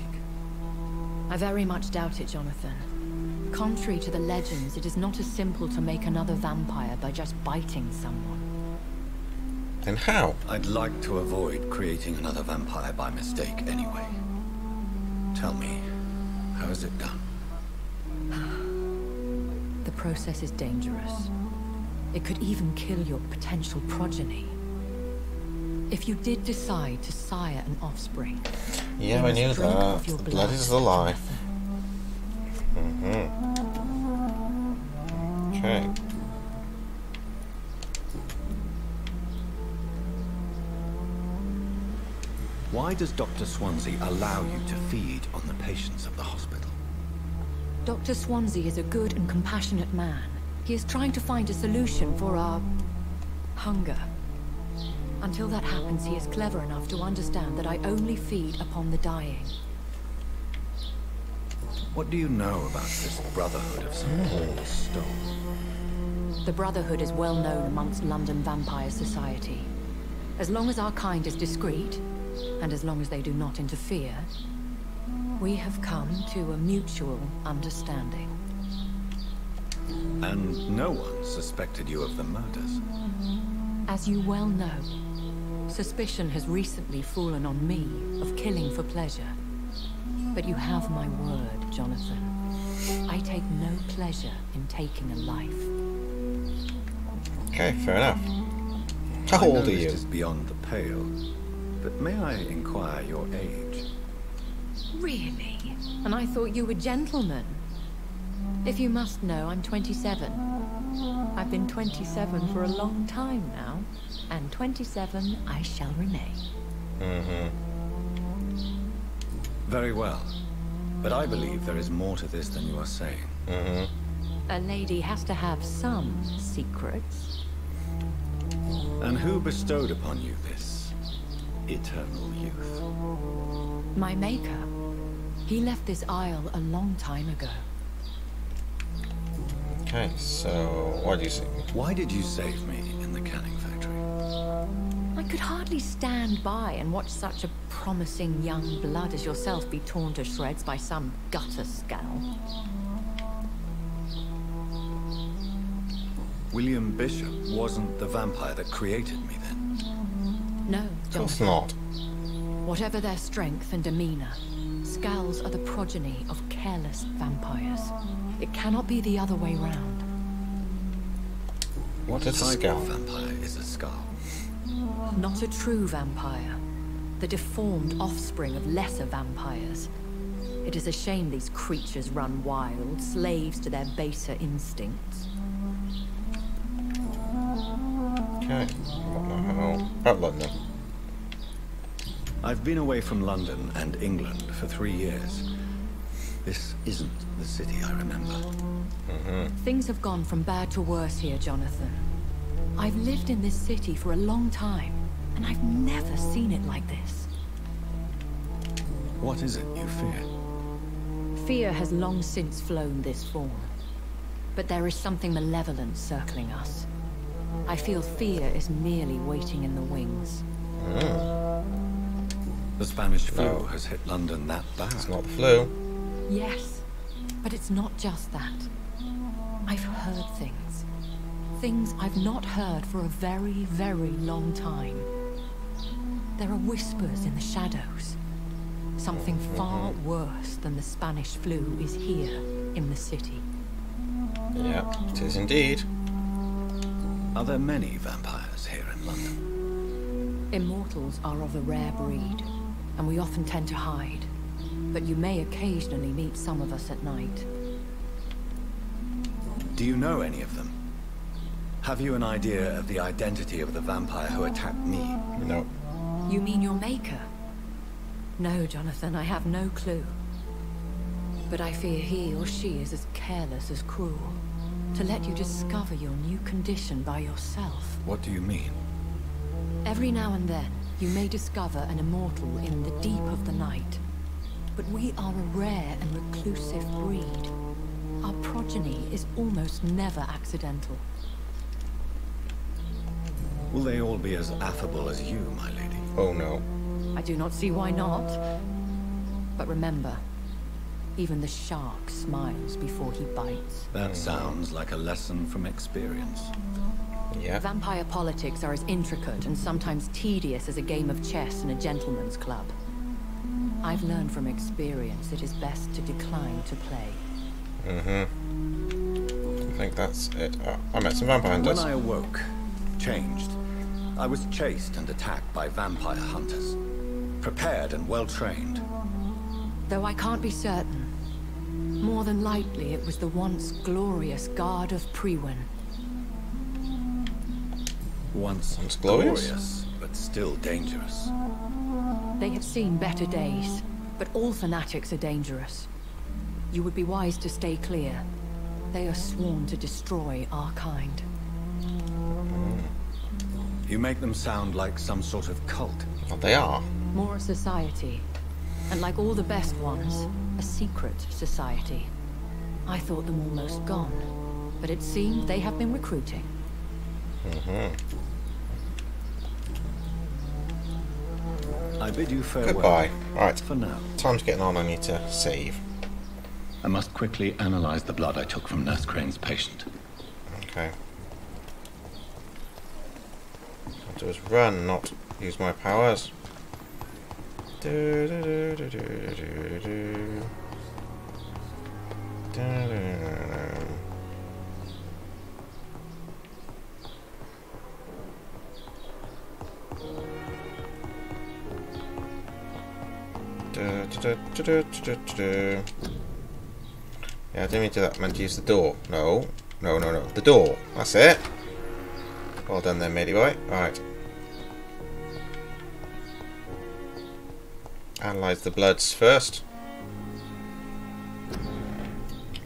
K: I very much doubt it, Jonathan. Contrary to the legends, it is not as simple to make another vampire by just biting someone.
A: Then how?
B: I'd like to avoid creating another vampire by mistake anyway. Tell me, how is it done?
K: The process is dangerous. It could even kill your potential progeny. If you did decide to sire an offspring...
A: Yeah, I knew that. The blood is the life. Okay.
B: Why does Dr. Swansea allow you to feed on the patients of the hospital?
K: Dr. Swansea is a good and compassionate man. He is trying to find a solution for our... hunger. Until that happens, he is clever enough to understand that I only feed upon the dying.
B: What do you know about this Brotherhood of St. Paul's Stone?
K: The Brotherhood is well known amongst London Vampire Society. As long as our kind is discreet, and as long as they do not interfere, we have come to a mutual understanding.
B: And no one suspected you of the murders?
K: As you well know, suspicion has recently fallen on me of killing for pleasure. But you have my word, Jonathan. I take no pleasure in taking a life.
A: Okay, fair enough. How old are you?
B: This is beyond the pale, but may I inquire your age?
K: Really? And I thought you were gentlemen. If you must know, I'm 27. I've been 27 for a long time now, and 27 I shall remain.
B: Very well, but I believe there is more to this than you are saying.
K: A lady has to have some secrets.
B: And who bestowed upon you this eternal youth.
K: My maker. He left this isle a long time ago.
A: Okay, so why do you save me?
B: Why did you save me in the canning factory?
K: I could hardly stand by and watch such a promising young blood as yourself be torn to shreds by some gutter scowl.
B: William Bishop wasn't the vampire that created me then?
K: No,
A: of course not.
K: Whatever their strength and demeanor, Scowls are the progeny of careless vampires. It cannot be the other way round.
A: What is a scowl?
B: Vampire is a skull.
K: Not a true vampire. The deformed offspring of lesser vampires. It is a shame these creatures run wild, slaves to their baser instincts.
A: Okay, what the hell? About London.
B: I've been away from London and England for 3 years. This isn't the city I remember.
K: Things have gone from bad to worse here, Jonathan. I've lived in this city for a long time, and I've never seen it like this.
B: What is it you fear?
K: Fear has long since flown this form. But there is something malevolent circling us. I feel fear is merely waiting in the wings.
B: The Spanish flu has hit London that bad.
A: It's not the flu.
K: Yes, but it's not just that. I've heard things. Things I've not heard for a very, very long time. There are whispers in the shadows. Something far worse than the Spanish flu is here in the city.
A: Yeah, it is indeed.
B: Are there many vampires here in London?
K: Immortals are of a rare breed, and we often tend to hide. But you may occasionally meet some of us at night.
B: Do you know any of them? Have you an idea of the identity of the vampire who attacked me?
A: No.
K: You mean your maker? No, Jonathan, I have no clue. But I fear he or she is as careless as cruel. To let you discover your new condition by yourself.
B: What do you mean?
K: Every now and then, you may discover an immortal in the deep of the night. But we are a rare and reclusive breed. Our progeny is almost never accidental.
B: Will they all be as affable as you, my lady?
A: Oh no.
K: I do not see why not. But remember, even the shark smiles before he bites.
B: That sounds like a lesson from experience.
A: Yeah.
K: Vampire politics are as intricate and sometimes tedious as a game of chess in a gentleman's club. I've learned from experience it is best to decline to play.
A: I think that's it. I met some vampire hunters.
B: When I awoke, changed, I was chased and attacked by vampire hunters. Prepared and well-trained.
K: Though I can't be certain. More than likely it was the once glorious Guard of Priwen.
B: Once
A: glorious,
B: but still dangerous.
K: They have seen better days, but all fanatics are dangerous. You would be wise to stay clear. They are sworn to destroy our kind.
B: You make them sound like some sort of cult.
A: Well, they are.
K: More a society. And like all the best ones, a secret society. I thought them almost gone, but it seems they have been recruiting.
B: I bid you farewell.
A: Goodbye. Alright.
B: For now.
A: Time's getting on, I need to save.
B: I must quickly analyze the blood I took from Nurse Crane's patient.
A: Okay. What I'll do is run, not use my powers. Yeah, I didn't mean to do that. I meant to use the door. No. No. The door. That's it. Well done then, matey boy. Right. Analyze the bloods first.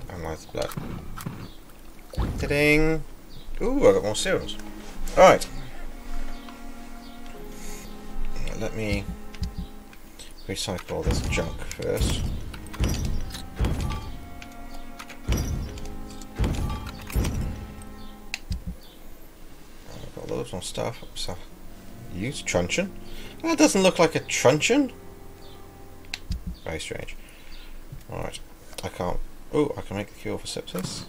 A: Analyze the blood. Ta-ding! Ooh, I got more serums. Alright. let me recycle all this junk first. I've got loads more stuff. So, use truncheon? That doesn't look like a truncheon. Very strange. Alright, I can't. Oh, I can make the cure for sepsis.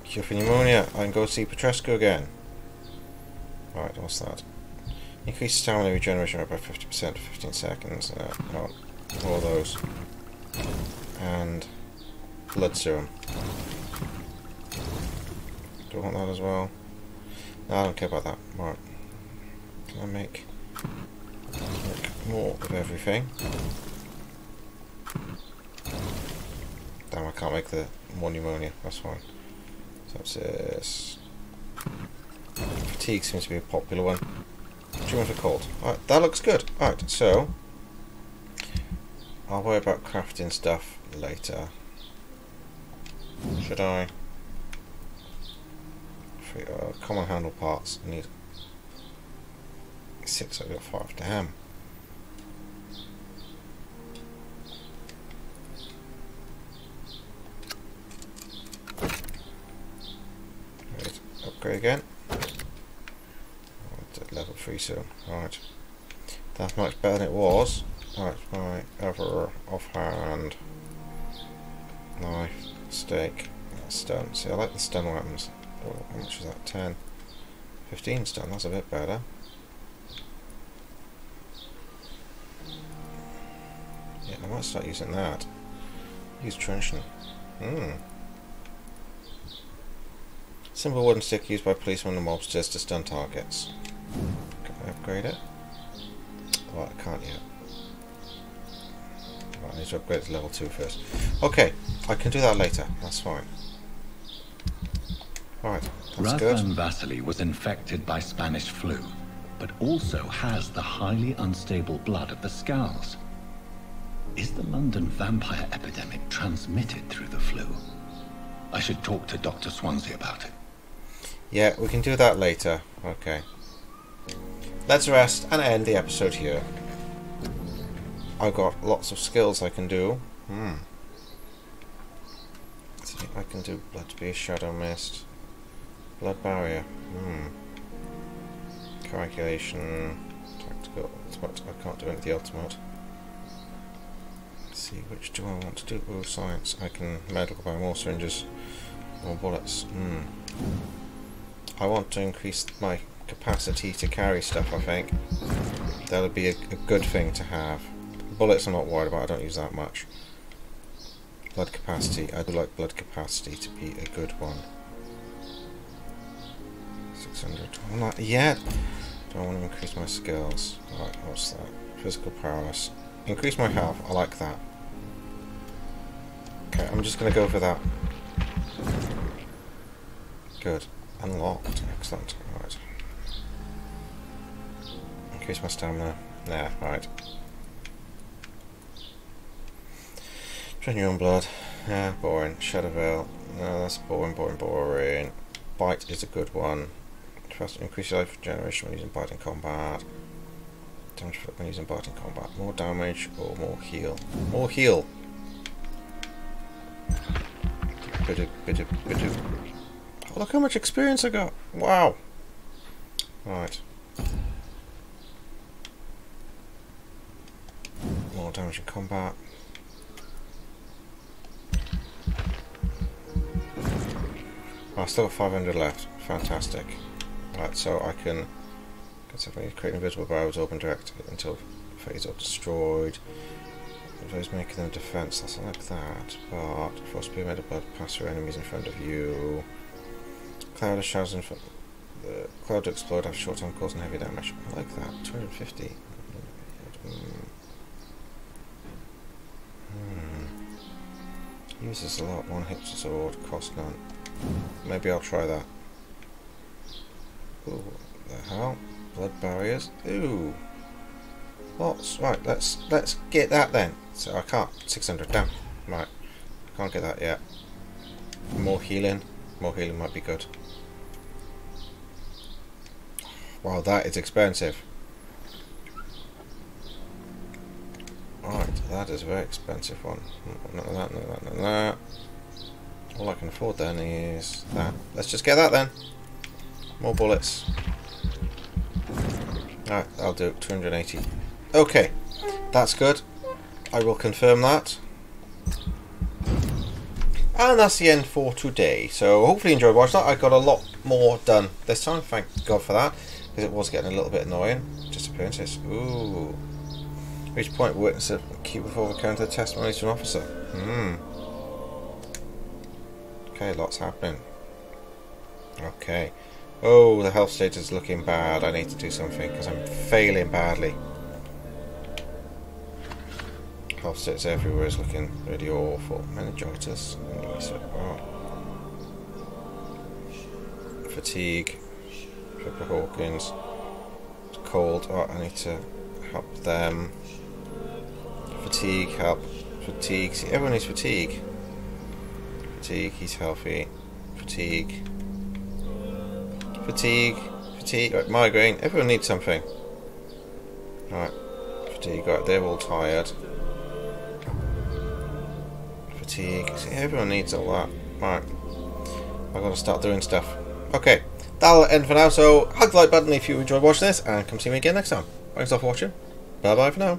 A: Cure for pneumonia. I can go see Petrescu again. Right, what's that? Increase stamina regeneration rate by 50% for 15 seconds. No, all those. And blood serum. Do I want that as well? No, I don't care about that. Right. Can I make more of everything? Damn, I can't make the more pneumonia. That's fine. So it's this. Fatigue seems to be a popular one. Treatment for cold. Alright, that looks good. Alright, so I'll worry about crafting stuff later. Should I? Common handle parts. I need 6, I've got 5. Damn. Right, upgrade again. Level 3 soon. Right. That's much better than it was. Right, my other offhand knife, stake, stun. See, I like the stun weapons. Oh, how much is that? 10. 15 stun, that's a bit better. Yeah, I might start using that. Use truncheon. Simple wooden stick used by policemen and mobsters to stun targets. Can I upgrade it? Oh, I can't yet. Right, I need to upgrade it to level 2 first. Okay, I can do that later. That's fine. Alright, that's good.
B: Razvan Vasily was infected by Spanish flu, but also has the highly unstable blood of the Scowls. Is the London vampire epidemic transmitted through the flu? I should talk to Dr. Swansea about it.
A: Yeah, we can do that later. Okay. Let's rest and end the episode here. I've got lots of skills I can do. See, I can do Blood Spear, Shadow Mist, Blood Barrier. Calculation, Tactical, Ultimate. I can't do any of the Ultimate. Let's see, which do I want to do? Oh, Science. I can medical by more syringes, more bullets. I want to increase my capacity to carry stuff, I think. That would be a good thing to have. Bullets I'm not worried about, I don't use that much. Blood capacity, I do like blood capacity to be a good one. 600, I'm not yet. Do I want to increase my skills? Alright, what's that? Physical prowess. Increase my health, I like that. Okay, I'm just going to go for that. Good. Unlocked. Excellent. Right. Increase my stamina. Nah, right. Genuine blood. Yeah, boring. Shadow Veil. No, that's boring. Bite is a good one. First, increase life regeneration when using bite in combat. Damage when using bite in combat. More damage or more heal? More heal! Oh, look how much experience I got! Wow! Right. More damage in combat. Oh, I still got 500 left. Fantastic. Right, so I can create invisible barriers open direct until phase are destroyed. Those making them defenseless, I like that. But force be made of blood pass through enemies in front of you. Cloud of shadows in front. The cloud to explode after short time causing heavy damage. I like that. 250. Uses a lot. One hits a sword, cost none. Maybe I'll try that. Ooh, what the hell? Blood barriers. Ooh. Lots. Right, let's get that then. So I can't. 600. Damn. Right. Can't get that yet. More healing. More healing might be good. Wow, that is expensive. Alright, that is a very expensive one. None of that, none of that, none of that. All I can afford then is that. Let's just get that then. More bullets. Alright, I'll do 280. Okay, that's good. I will confirm that. And that's the end for today. So hopefully you enjoyed watching that. I got a lot more done this time. Thank God for that. Because it was getting a little bit annoying. Disappearances. Ooh. Reach point witness a keep before recurring to the testimony to an officer. Okay, lots happening. Okay. Oh, the health status is looking bad. I need to do something because I'm failing badly. Health status everywhere is looking really awful. Meningitis. Fatigue. Pippa Hawkins. It's cold. Oh, I need to help them. Fatigue, help. Fatigue. See, everyone needs fatigue. Fatigue, he's healthy. Fatigue. Fatigue. Fatigue. Right, migraine. Everyone needs something. Alright. Fatigue. Right, they're all tired. Fatigue. See, everyone needs all that. Right. I've got to start doing stuff. Okay. That'll end for now. So, hug the like button if you enjoyed watching this, and come see me again next time. Thanks all for watching. Bye bye for now.